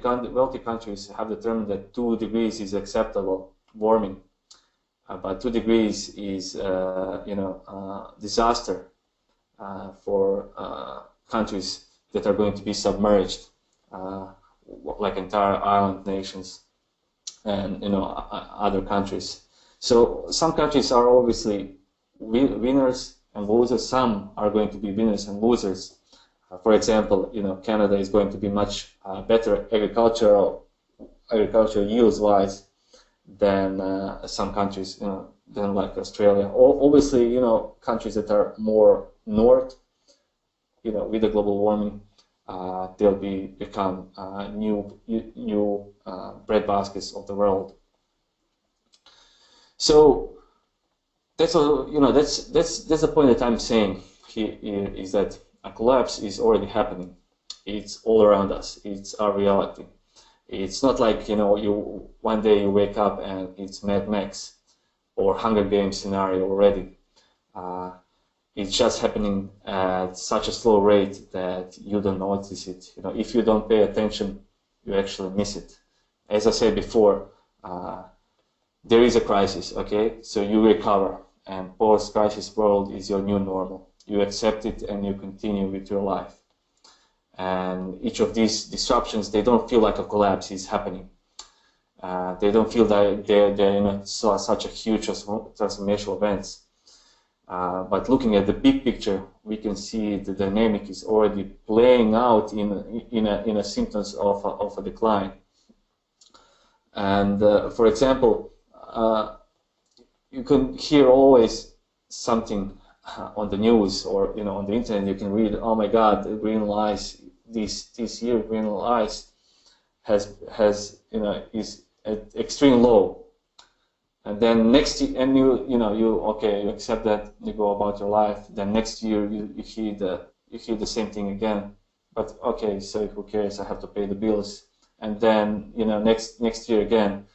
countries have determined that 2 degrees is acceptable warming, but 2 degrees is disaster for countries that are going to be submerged, like entire island nations and other countries. So some countries are obviously winners and losers. Some are going to be winners and losers. For example, Canada is going to be much better agricultural yields-wise than some countries, than like Australia. Obviously, countries that are more north, with the global warming, they'll become new breadbaskets of the world. So that's the point that I'm saying here is that a collapse is already happening. It's all around us. It's our reality. It's not like you one day you wake up and it's Mad Max or Hunger Games scenario already. It's just happening at such a slow rate that you don't notice it. If you don't pay attention, you actually miss it. As I said before, there is a crisis. Okay, so you recover, and post-crisis world is your new normal. You accept it and you continue with your life. And each of these disruptions, they don't feel like a collapse is happening. They don't feel that they're such a huge transformational events. But looking at the big picture, we can see the dynamic is already playing out in a symptoms of a decline. And for example, you can hear always something on the news or on the internet. You can read, oh my God, the green lice this year, green lice has is at extreme low. And then next year, and you accept that, you go about your life. Then next year you hear the same thing again. But okay, so who cares? I have to pay the bills. And then next year again.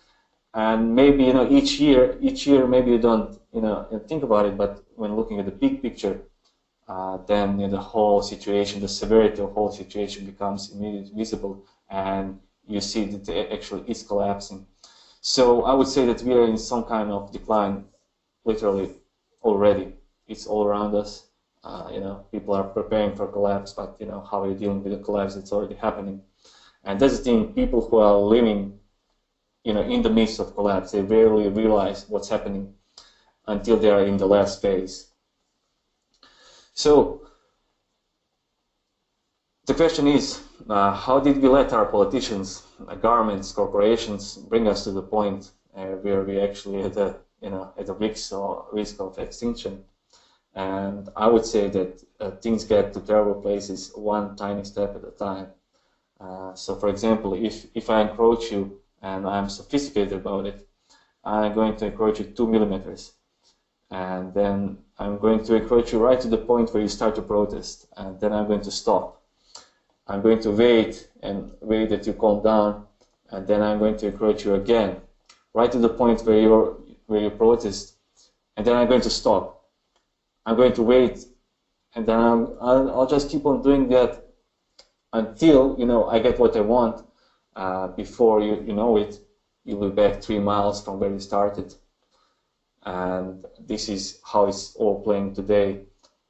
And maybe each year maybe you don't think about it. But when looking at the big picture, then the whole situation, the severity of the whole situation becomes immediately visible, and you see that it actually is collapsing. So I would say that we are in some kind of decline, literally already. It's all around us. People are preparing for collapse, but how are you dealing with the collapse that's already happening? And that's the thing. People who are living, in the midst of collapse, they rarely realize what's happening until they are in the last phase. So the question is, how did we let our politicians, governments, corporations bring us to the point where we actually at the risk of extinction? And I would say that things get to terrible places one tiny step at a time. So, for example, if I encroach you and I'm sophisticated about it, I'm going to encroach you 2 millimeters, and then I'm going to encroach you right to the point where you start to protest, and then I'm going to stop. I'm going to wait that you calm down, and then I'm going to encroach you again, right to the point where you protest, and then I'm going to stop. I'm going to wait, and then I'll just keep on doing that until I get what I want. Before you know it, you'll be back 3 miles from where you started. And this is how it's all playing today.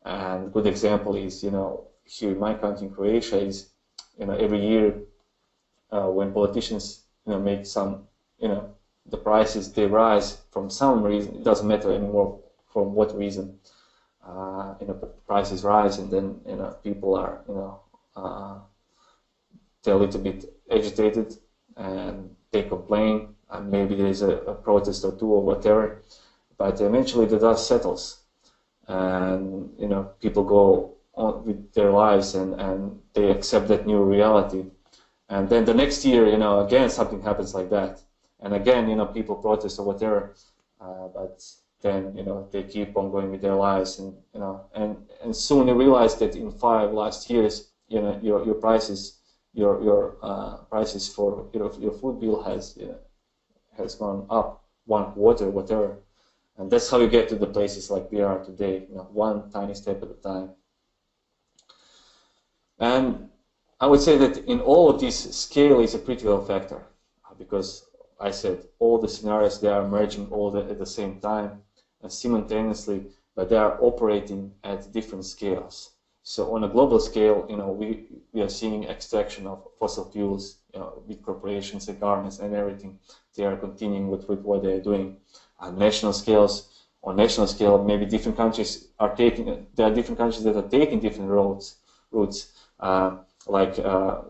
And a good example is here in my country, in Croatia, is every year when politicians make some the prices, they rise from some reason. It doesn't matter anymore from what reason. Prices rise, and then people are they're a little bit agitated and they complain, and maybe there is a protest or two or whatever, but eventually the dust settles, and people go on with their lives, and they accept that new reality. And then the next year, again something happens like that, and again people protest or whatever, but then they keep on going with their lives, and and soon you realize that in 5 last years your prices, your prices for your food bill has gone up 1/4, whatever. And that's how you get to the places like we are today, one tiny step at a time. And I would say that in all of this, scale is a critical factor, because I said all the scenarios, they are emerging all at the same time, simultaneously, but they are operating at different scales. So on a global scale, we are seeing extraction of fossil fuels, big corporations and governments and everything. They are continuing with what they are doing. On national scale, maybe different countries are taking. There are different countries that are taking different routes,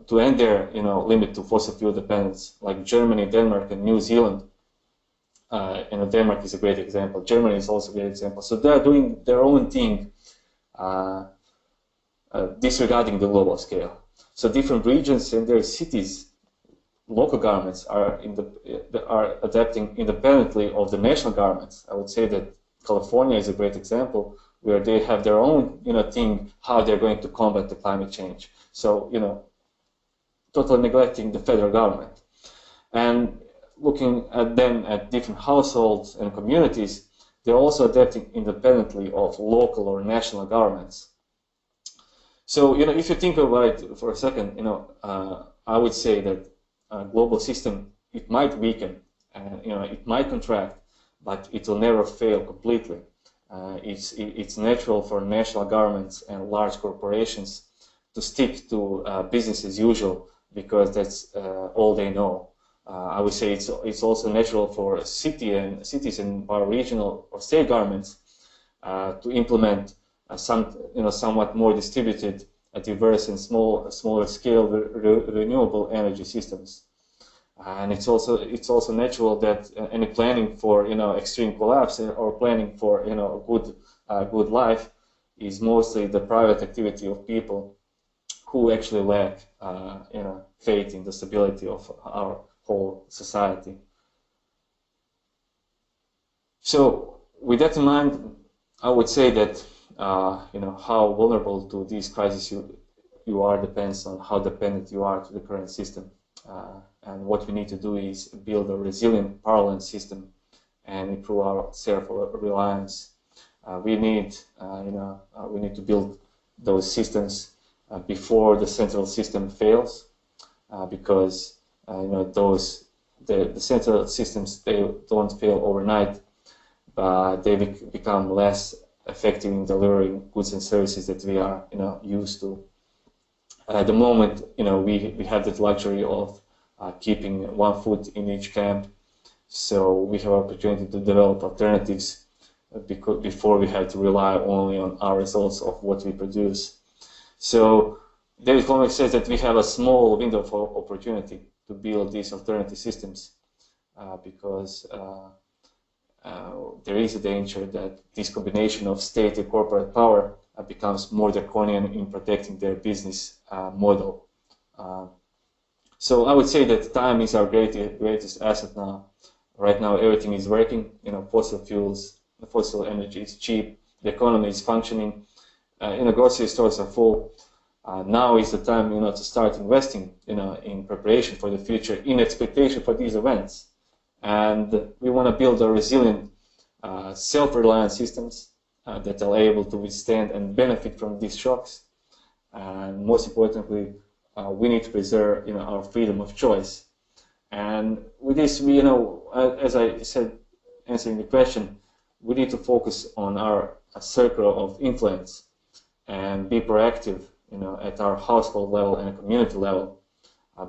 to end their limit to fossil fuel dependence, like Germany, Denmark, and New Zealand. Denmark is a great example. Germany is also a great example. So they are doing their own thing, disregarding the global scale. So different regions and their cities, local governments are adapting independently of the national governments. I would say that California is a great example, where they have their own thing, how they're going to combat the climate change. So totally neglecting the federal government, and looking at them at different households and communities, they're also adapting independently of local or national governments. So if you think about it for a second, I would say that a global system, it might weaken, it might contract, but it will never fail completely. It's natural for national governments and large corporations to stick to business as usual, because that's all they know. I would say it's also natural for cities and our regional or state governments to implement somewhat more distributed, diverse and smaller scale renewable energy systems. And it's also natural that any planning for extreme collapse or planning for a good life is mostly the private activity of people who actually lack faith in the stability of our whole society. So with that in mind, I would say that how vulnerable to these crises you are depends on how dependent you are to the current system. And what we need to do is build a resilient parallel system and improve our self-reliance. We need to build those systems before the central system fails, because the central systems, they don't fail overnight, but they become less effective in delivering goods and services that we are used to. At the moment, we have the luxury of keeping one foot in each camp, so we have opportunity to develop alternatives before we have to rely only on our results of what we produce. So David Colnick says that we have a small window for opportunity to build these alternative systems, because there is a danger that this combination of state and corporate power becomes more draconian in protecting their business model. So I would say that time is our greatest asset now. Right now, everything is working. Fossil fuels, the fossil energy is cheap. The economy is functioning. Grocery stores are full. Now is the time, to start investing, in preparation for the future, in expectation for these events. And we want to build a resilient, self-reliant systems that are able to withstand and benefit from these shocks. And most importantly, we need to preserve, our freedom of choice. And with this, as I said, answering the question, we need to focus on our circle of influence and be proactive, at our household level and community level.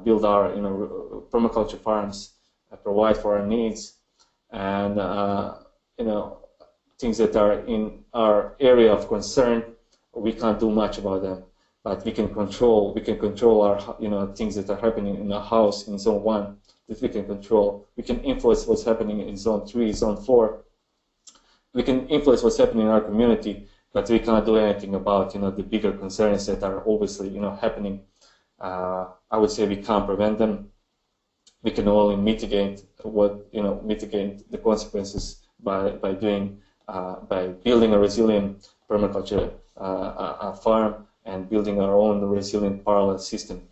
Build our, permaculture farms, provide for our needs, and things that are in our area of concern, we can't do much about them. But we can control our, things that are happening in our house in zone 1 that we can control. We can influence what's happening in zone 3, zone 4. We can influence what's happening in our community, but we cannot do anything about, the bigger concerns that are obviously, happening. I would say we can't prevent them. We can only mitigate the consequences by building a resilient permaculture farm, and building our own resilient parallel system.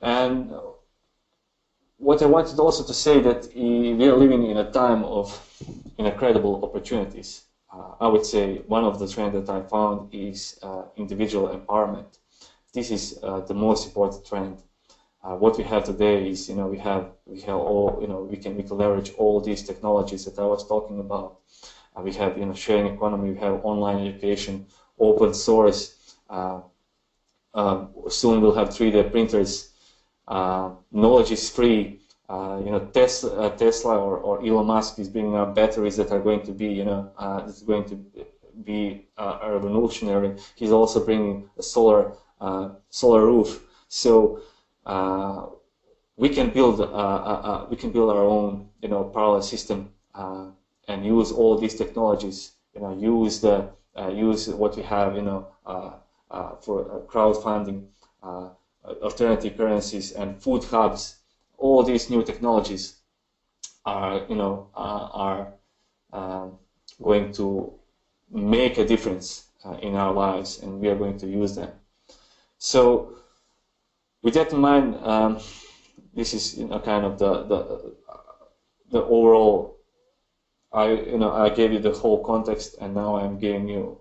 And what I wanted also to say that we are living in a time of incredible opportunities. I would say one of the trends that I found is individual empowerment. This is the most important trend. What we have today is, we have all, we can leverage all these technologies that I was talking about. We have, sharing economy. We have online education, open source. Soon we'll have 3D printers. Knowledge is free. Tesla or Elon Musk is bringing up batteries that are going to be, revolutionary. He's also bringing a solar roof. So we can build our own, parallel system and use all these technologies. Use what we have, for crowdfunding, alternative currencies, and food hubs. All these new technologies are going to make a difference in our lives, and we are going to use them. So, with that in mind, this is kind of the overall. I gave you the whole context, and now I'm giving you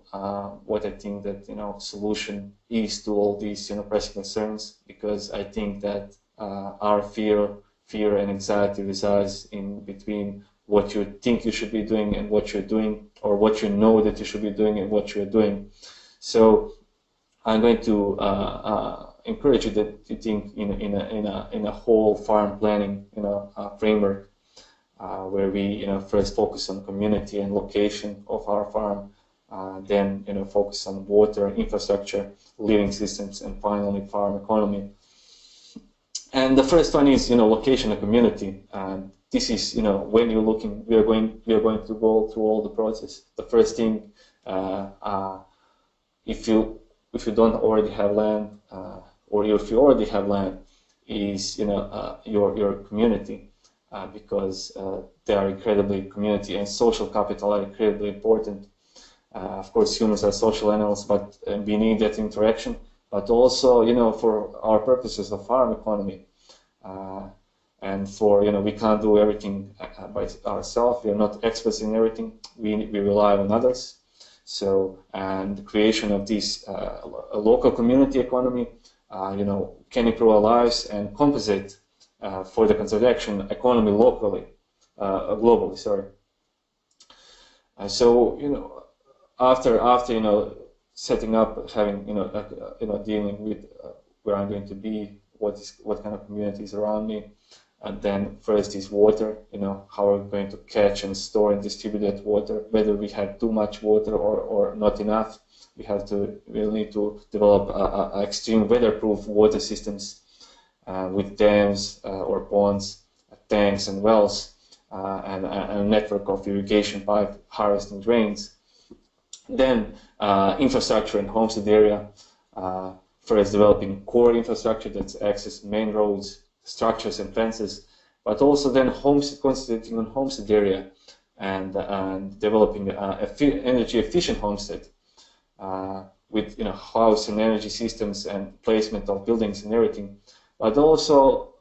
what I think that solution is to all these pressing concerns, because I think that our fear and anxiety resides in between what you think you should be doing and what you're doing, or what you know that you should be doing and what you're doing. So I'm going to encourage you that you think in a whole farm planning framework, where we first focus on community and location of our farm, then focus on water, infrastructure, living systems, and finally farm economy. And the first one is location and community. And this is when you're looking, we are going to go through all the process. The first thing, if you don't already have land, or if you already have land, is your community, because they are incredibly, community and social capital are incredibly important. Of course, humans are social animals, but we need that interaction. But also, for our purposes of farm economy, and for we can't do everything by ourselves. We are not experts in everything. We rely on others. So, and the creation of this local community economy, can improve our lives and compensate for the conservation economy locally, globally. Sorry. So, after setting up, having dealing with where I'm going to be, what kind of community is around me, and then first is water. How are we going to catch and store and distribute that water? Whether we have too much water or not enough, we'll need to develop extreme weatherproof water systems with dams or ponds, tanks and wells, and a network of irrigation pipe harvesting drains. Then infrastructure in homestead area, first developing core infrastructure that's access main roads, structures and fences, but also then concentrating on homestead area and developing energy efficient homestead with house and energy systems and placement of buildings and everything, but also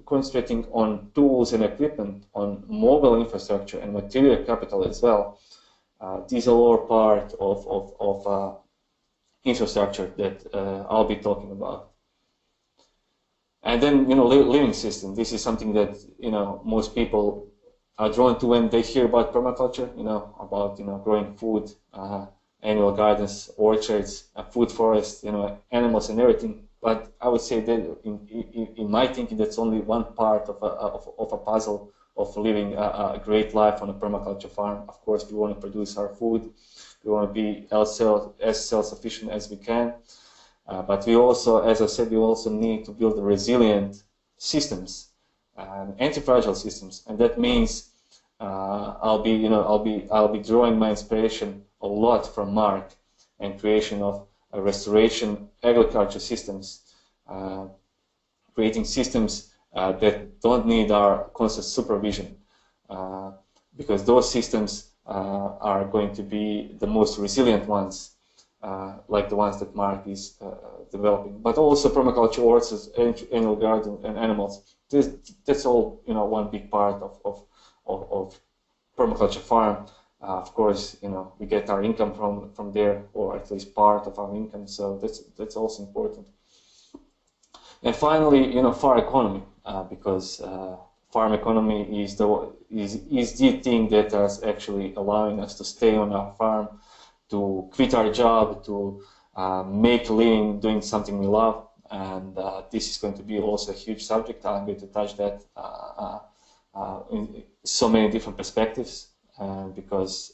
concentrating on tools and equipment, on mobile infrastructure and material capital as well. These are all part of infrastructure that I'll be talking about. And then, living system. This is something that, most people are drawn to when they hear about permaculture, about, growing food, annual gardens, orchards, food forests, animals and everything. But I would say that in my thinking, that's only one part of a puzzle of living a great life on a permaculture farm. Of course, we want to produce our food. We want to be as self-sufficient as we can. But we also, as I said, we also need to build resilient systems, anti-fragile systems, and that means I'll be drawing my inspiration a lot from Mark and creation of restoration agriculture systems, creating systems that don't need our constant supervision, because those systems are going to be the most resilient ones. Like the ones that Mark is developing, but also permaculture, orchards, annual garden, and animals. That's all one big part of permaculture farm. Of course, we get our income from there, or at least part of our income. So that's also important. And finally, farm economy, because farm economy is the thing that is actually allowing us to stay on our farm, to quit our job, to make a living doing something we love. And this is going to be also a huge subject. I'm going to touch that in so many different perspectives, because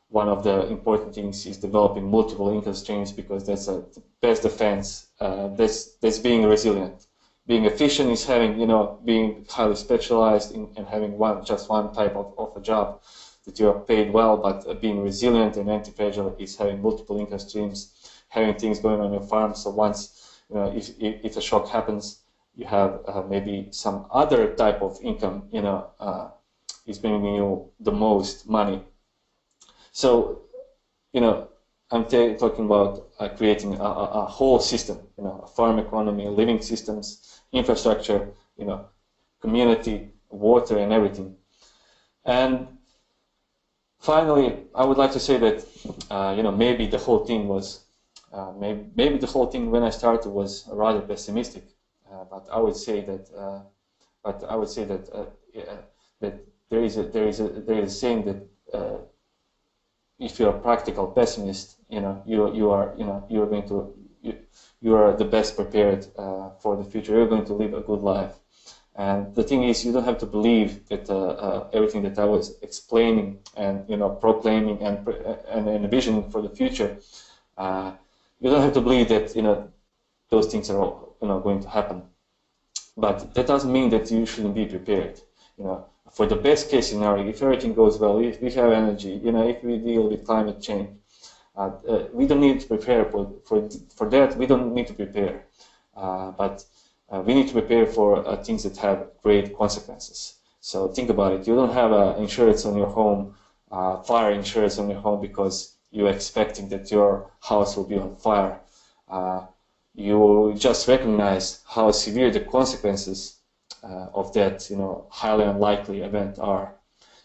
one of the important things is developing multiple income streams, because that's the best defense. That's being resilient. Being efficient is having, being highly specialized and having just one type of a job that you are paid well, but being resilient and anti-fragile is having multiple income streams, having things going on your farm. So once, if a shock happens, you have maybe some other type of income, is bringing you the most money. So, I'm talking about creating a whole system, a farm economy, living systems, infrastructure, community, water, and everything. And finally, I would like to say that maybe the whole thing was maybe the whole thing when I started was rather pessimistic, but I would say that that there is a saying that if you're a practical pessimist, you are the best prepared for the future. You're going to live a good life, And the thing is, you don't have to believe that everything that I was explaining and proclaiming and envisioning for the future. You don't have to believe that those things are all, going to happen. But that doesn't mean that you shouldn't be prepared. For the best case scenario, if everything goes well, if we have energy, if we deal with climate change, we don't need to prepare for that. We don't need to prepare, but we need to prepare for things that have great consequences. So think about it. You don't have insurance on your home, fire insurance on your home because you're expecting that your house will be on fire. You just recognize how severe the consequences of that, highly unlikely event are.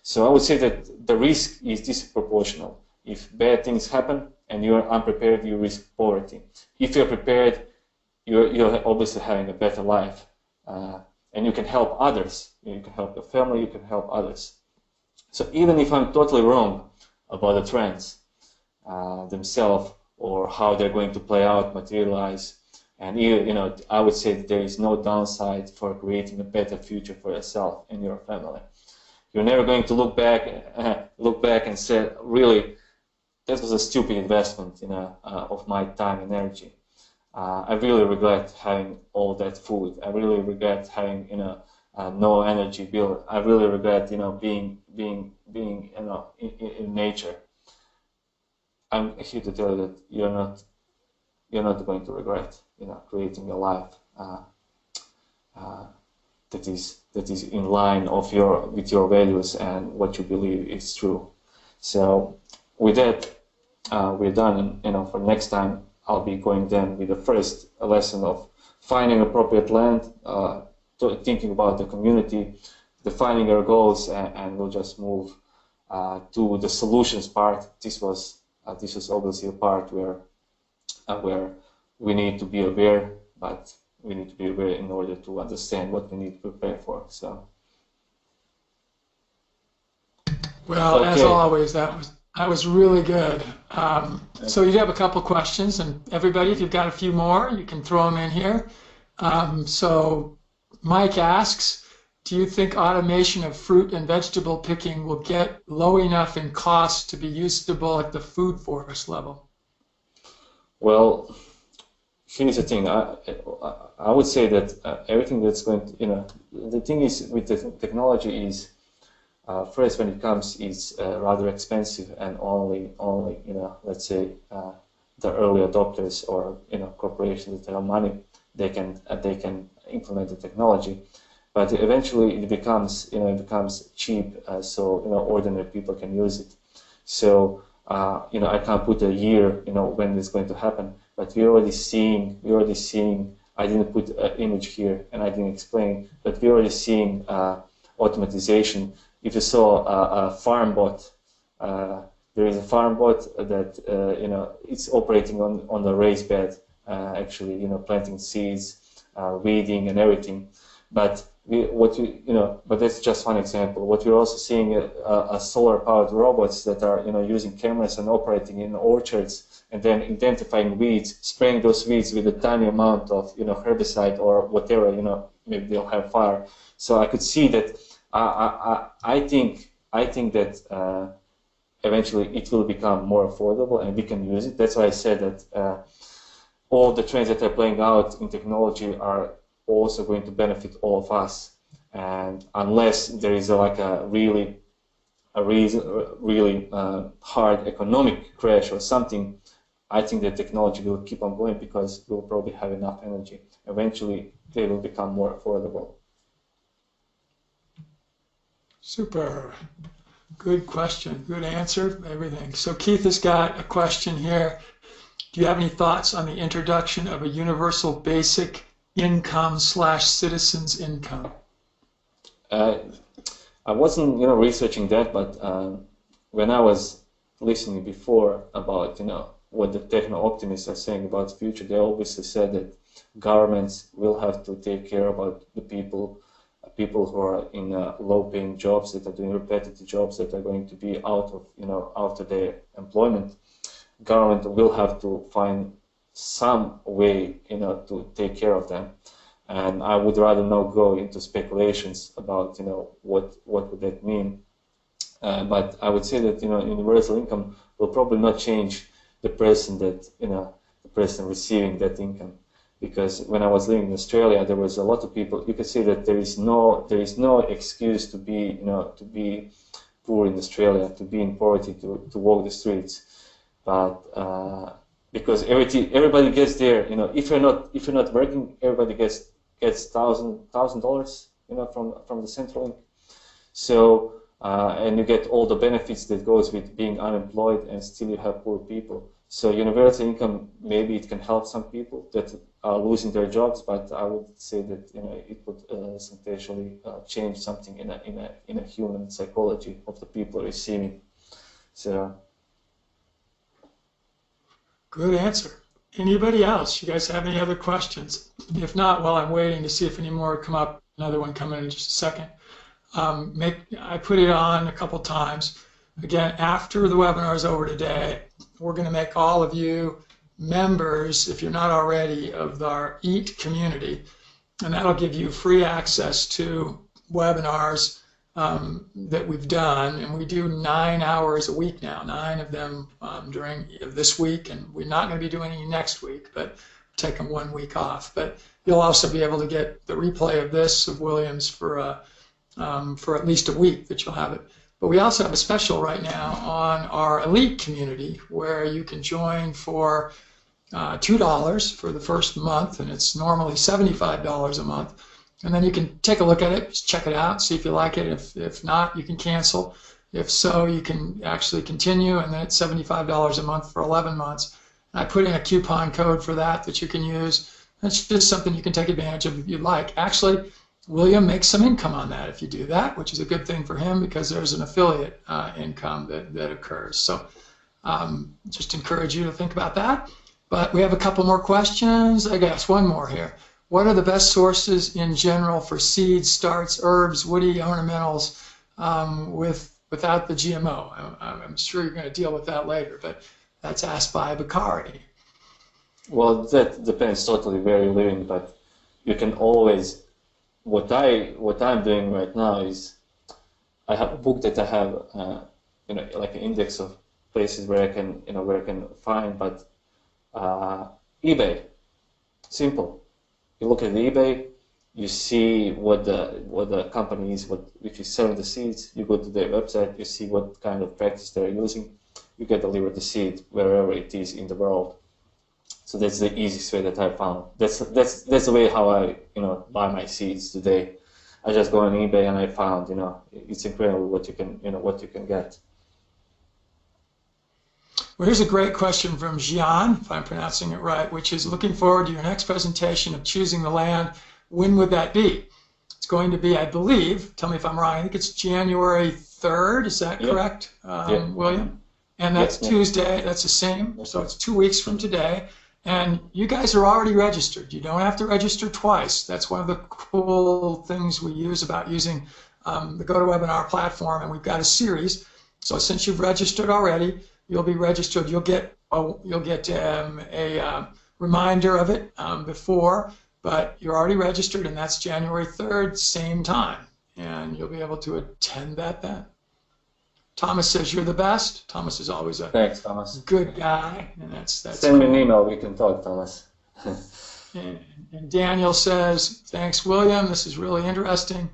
So I would say that the risk is disproportional. If bad things happen and you are unprepared, you risk poverty. If you're prepared, you're obviously having a better life, and you can help others. You can help your family. You can help others. So even if I'm totally wrong about the trends themselves or how they're going to play out, materialize, and I would say that there is no downside for creating a better future for yourself and your family. You're never going to look back and say, really, that was a stupid investment, of my time and energy. I really regret having all that food. I really regret having, no energy bill. I really regret, being in nature. I'm here to tell you that you're not going to regret, creating a life that is in line with your values and what you believe is true. So with that, we're done. And for next time, I'll be going then with the first lesson of finding appropriate land, thinking about the community, defining our goals, and we'll just move to the solutions part. This was obviously a part where we need to be aware, but we need to be aware in order to understand what we need to prepare for. So, well, okay. As always, that was really good. So you have a couple questions, and everybody, if you've got a few more, you can throw them in here. So Mike asks, do you think automation of fruit and vegetable picking will get low enough in cost to be usable at the food forest level? Well, here's the thing. I would say that everything that's going to, the thing is with the technology is, first, when it comes, it's rather expensive, and only let's say the early adopters or corporations that have money, they can implement the technology. But eventually, it becomes cheap, so ordinary people can use it. So I can't put a year when it's going to happen, but we're already seeing. I didn't put an image here, and I didn't explain, but we're already seeing automatization. If you saw a farm bot, there is a farm bot that it's operating on the raised bed, actually planting seeds, weeding and everything. But but that's just one example. What we're also seeing are solar-powered robots that are using cameras and operating in orchards, and then identifying weeds, spraying those weeds with a tiny amount of herbicide or whatever. Maybe they'll have fire. So I could see that. I think that eventually it will become more affordable and we can use it. That's why I said that all the trends that are playing out in technology are also going to benefit all of us. And unless there is a really hard economic crash or something, I think that technology will keep on going because we'll probably have enough energy. Eventually, they will become more affordable. Super. Good question. Good answer. Everything. So Keith has got a question here. Do you have any thoughts on the introduction of a universal basic income / citizens income? I wasn't, researching that, but when I was listening before about, what the techno-optimists are saying about the future, they obviously said that governments will have to take care about the people who are in low-paying jobs, that are doing repetitive jobs, that are going to be out of their employment. Government will have to find some way, to take care of them. and I would rather not go into speculations about what would that mean. But I would say that universal income will probably not change the person that the person receiving that income, because when I was living in Australia, there was a lot of people. You can see that there is no excuse to be poor in Australia, to be in poverty, to walk the streets, but because everybody gets there. If you're not working, everybody gets $1,000 from the Centrelink. So and you get all the benefits that goes with being unemployed, and still you have poor people. So universal income, maybe it can help some people that are losing their jobs, but I would say that it would substantially change something in a human psychology of the people receiving. So. Good answer. Anybody else? You guys have any other questions? If not, while I'm waiting to see if any more come up, another one coming in just a second. I put it on a couple times. Again, after the webinar is over today, we're going to make all of you members, if you're not already, of our EAT community, and that'll give you free access to webinars that we've done, and we do 9 hours a week now, 9 of them during this week, and we're not going to be doing any next week, but taking 1 week off. But you'll also be able to get the replay of this, of Williams, for at least a week that you'll have it. But we also have a special right now on our elite community where you can join for $2 for the first month, and it's normally $75 a month. And then you can take a look at it, just check it out, see if you like it. If not, you can cancel. If so, you can actually continue, and then it's $75 a month for 11 months. And I put in a coupon code for that you can use. That's just something you can take advantage of if you'd like. Actually, William makes some income on that if you do that, which is a good thing for him because there's an affiliate income that occurs. So just encourage you to think about that. But we have a couple more questions. I guess one more here. What are the best sources in general for seeds, starts, herbs, woody ornamentals without the GMO? I'm sure you're going to deal with that later, but that's asked by Bakari. Well, that depends totally where you're living, but you can always. What I'm doing right now is I have a book that I have like an index of places where I can find, but eBay, simple. You look at eBay, you see what the company is, which is selling the seeds. You go to their website, you see what kind of practice they're using. You get delivered the seed wherever it is in the world. So that's the easiest way that I found. That's the way how I buy my seeds today. I just go on eBay and I found it's incredible what you can get. Well, here's a great question from Gian, if I'm pronouncing it right, which is looking forward to your next presentation of choosing the land. When would that be? It's going to be, I believe, tell me if I'm wrong, I think it's January 3rd. Is that correct, William? And that's Tuesday. That's the same. So it's 2 weeks from today. And you guys are already registered. You don't have to register twice. That's one of the cool things we use about using the GoToWebinar platform. And we've got a series. So since you've registered already, you'll be registered. You'll get a reminder of it before, but you're already registered, and that's January 3rd, same time. And you'll be able to attend that then. Thomas says you're the best. Thomas is always a Thanks, Thomas. Good guy, and that's Send me an email. We can talk, Thomas. and Daniel says, thanks, William. This is really interesting.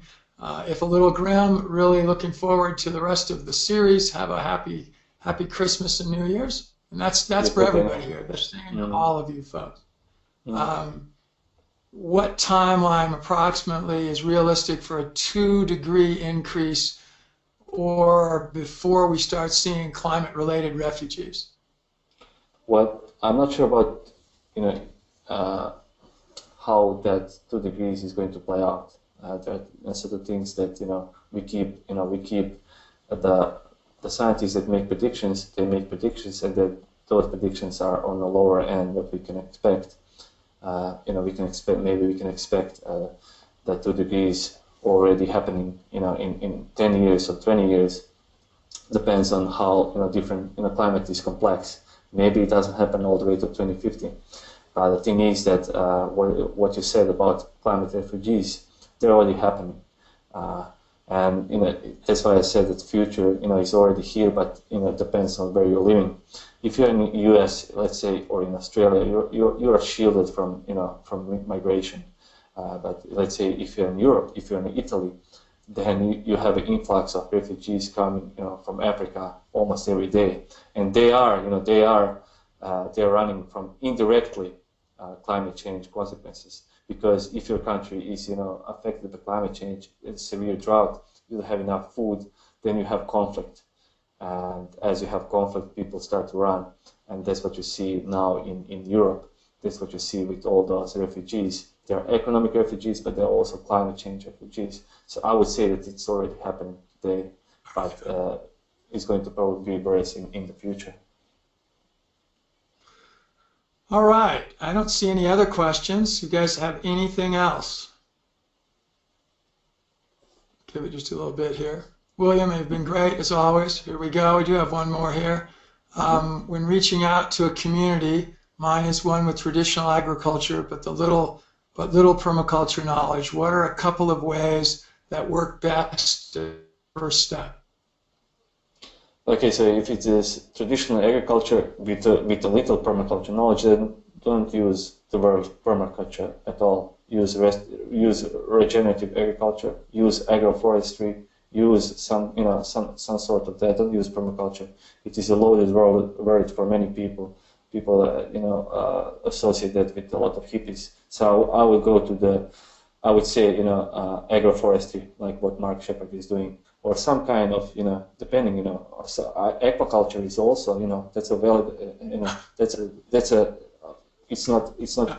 If a little grim, really looking forward to the rest of the series. Have a happy Christmas and New Year's. And that's for everybody here. They're saying to all of you folks. What timeline approximately is realistic for a 2-degree increase or before we start seeing climate-related refugees? Well, I'm not sure about how that 2 degrees is going to play out. There are sort of things that we keep the scientists that make predictions. They make predictions, and that those predictions are on the lower end what we can expect. We can expect the 2 degrees already happening, in 10 years or 20 years. Depends on how different climate is complex. Maybe it doesn't happen all the way to 2050. The thing is that what you said about climate refugees, they're already happening. And that's why I said that the future is already here, but it depends on where you're living. If you're in the U.S., let's say, or in Australia, you're shielded from from migration. But let's say if you're in Europe, if you're in Italy, then you have an influx of refugees coming from Africa almost every day, and they're running from indirectly climate change consequences. Because if your country is affected by climate change, it's severe drought, you don't have enough food, then you have conflict, and as you have conflict, people start to run, and that's what you see now in Europe. That's what you see with all those refugees. They're economic refugees, but they're also climate change refugees. So I would say that it's already happening today, but it's going to probably be worse in the future. All right. I don't see any other questions. You guys have anything else? Give it just a little bit here. William, you've been great as always. Here we go. We do have one more here. When reaching out to a community, mine is one with traditional agriculture, but little permaculture knowledge. What are a couple of ways that work best? First step. Okay, so if it is traditional agriculture with a little permaculture knowledge, then don't use the word permaculture at all. Use regenerative agriculture. Use agroforestry. Use some sort of that. Don't use permaculture. It is a loaded word for many people. People associate that with a lot of hippies. So I would go to agroforestry, like what Mark Shepard is doing, or some kind of depending aquaculture is also that's a valid it's not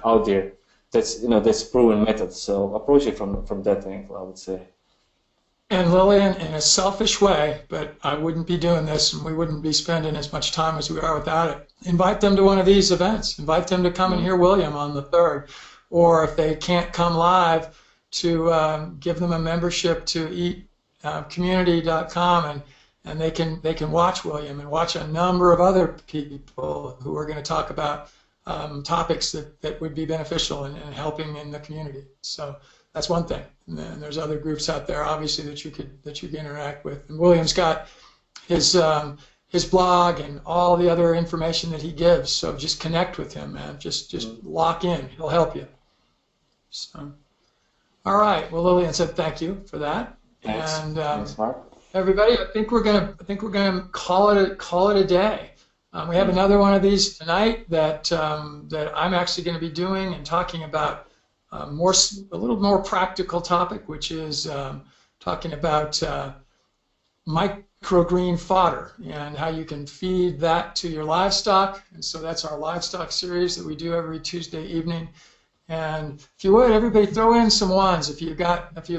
out there, that's proven method. So approach it from that angle, I would say. And Lillian, in a selfish way, but I wouldn't be doing this and we wouldn't be spending as much time as we are without it. Invite them to one of these events. Invite them to come and hear William on the 3rd. Or if they can't come live, to give them a membership to eatcommunity.com and they can watch William and watch a number of other people who are going to talk about topics that would be beneficial in helping in the community. So that's one thing. And then there's other groups out there, obviously, that you could interact with. And William's got his blog and all the other information that he gives. So just connect with him, man. Just lock in. He'll help you. So, all right. Well, Lillian said thank you for that. Thanks. And Thanks, Mark. everybody, I think we're gonna call it a day. We have another one of these tonight that I'm actually going to be doing and talking about. A little more practical topic, which is talking about microgreen fodder and how you can feed that to your livestock. And so that's our livestock series that we do every Tuesday evening. And if you would, everybody throw in some ones if you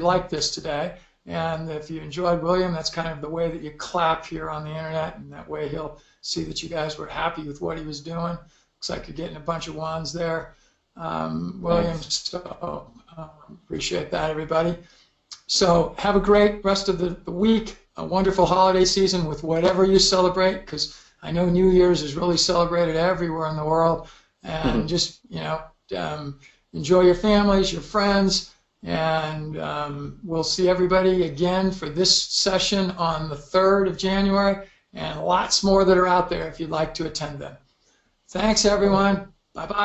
like this today. And if you enjoyed William, that's kind of the way that you clap here on the internet, and that way he'll see that you guys were happy with what he was doing. Looks like you're getting a bunch of ones there. William, so appreciate that, everybody. So have a great rest of the week, a wonderful holiday season with whatever you celebrate, because I know New Year's is really celebrated everywhere in the world, and just enjoy your families, your friends, and we'll see everybody again for this session on the 3rd of January, and lots more that are out there if you'd like to attend them. Thanks, everyone. Bye-bye.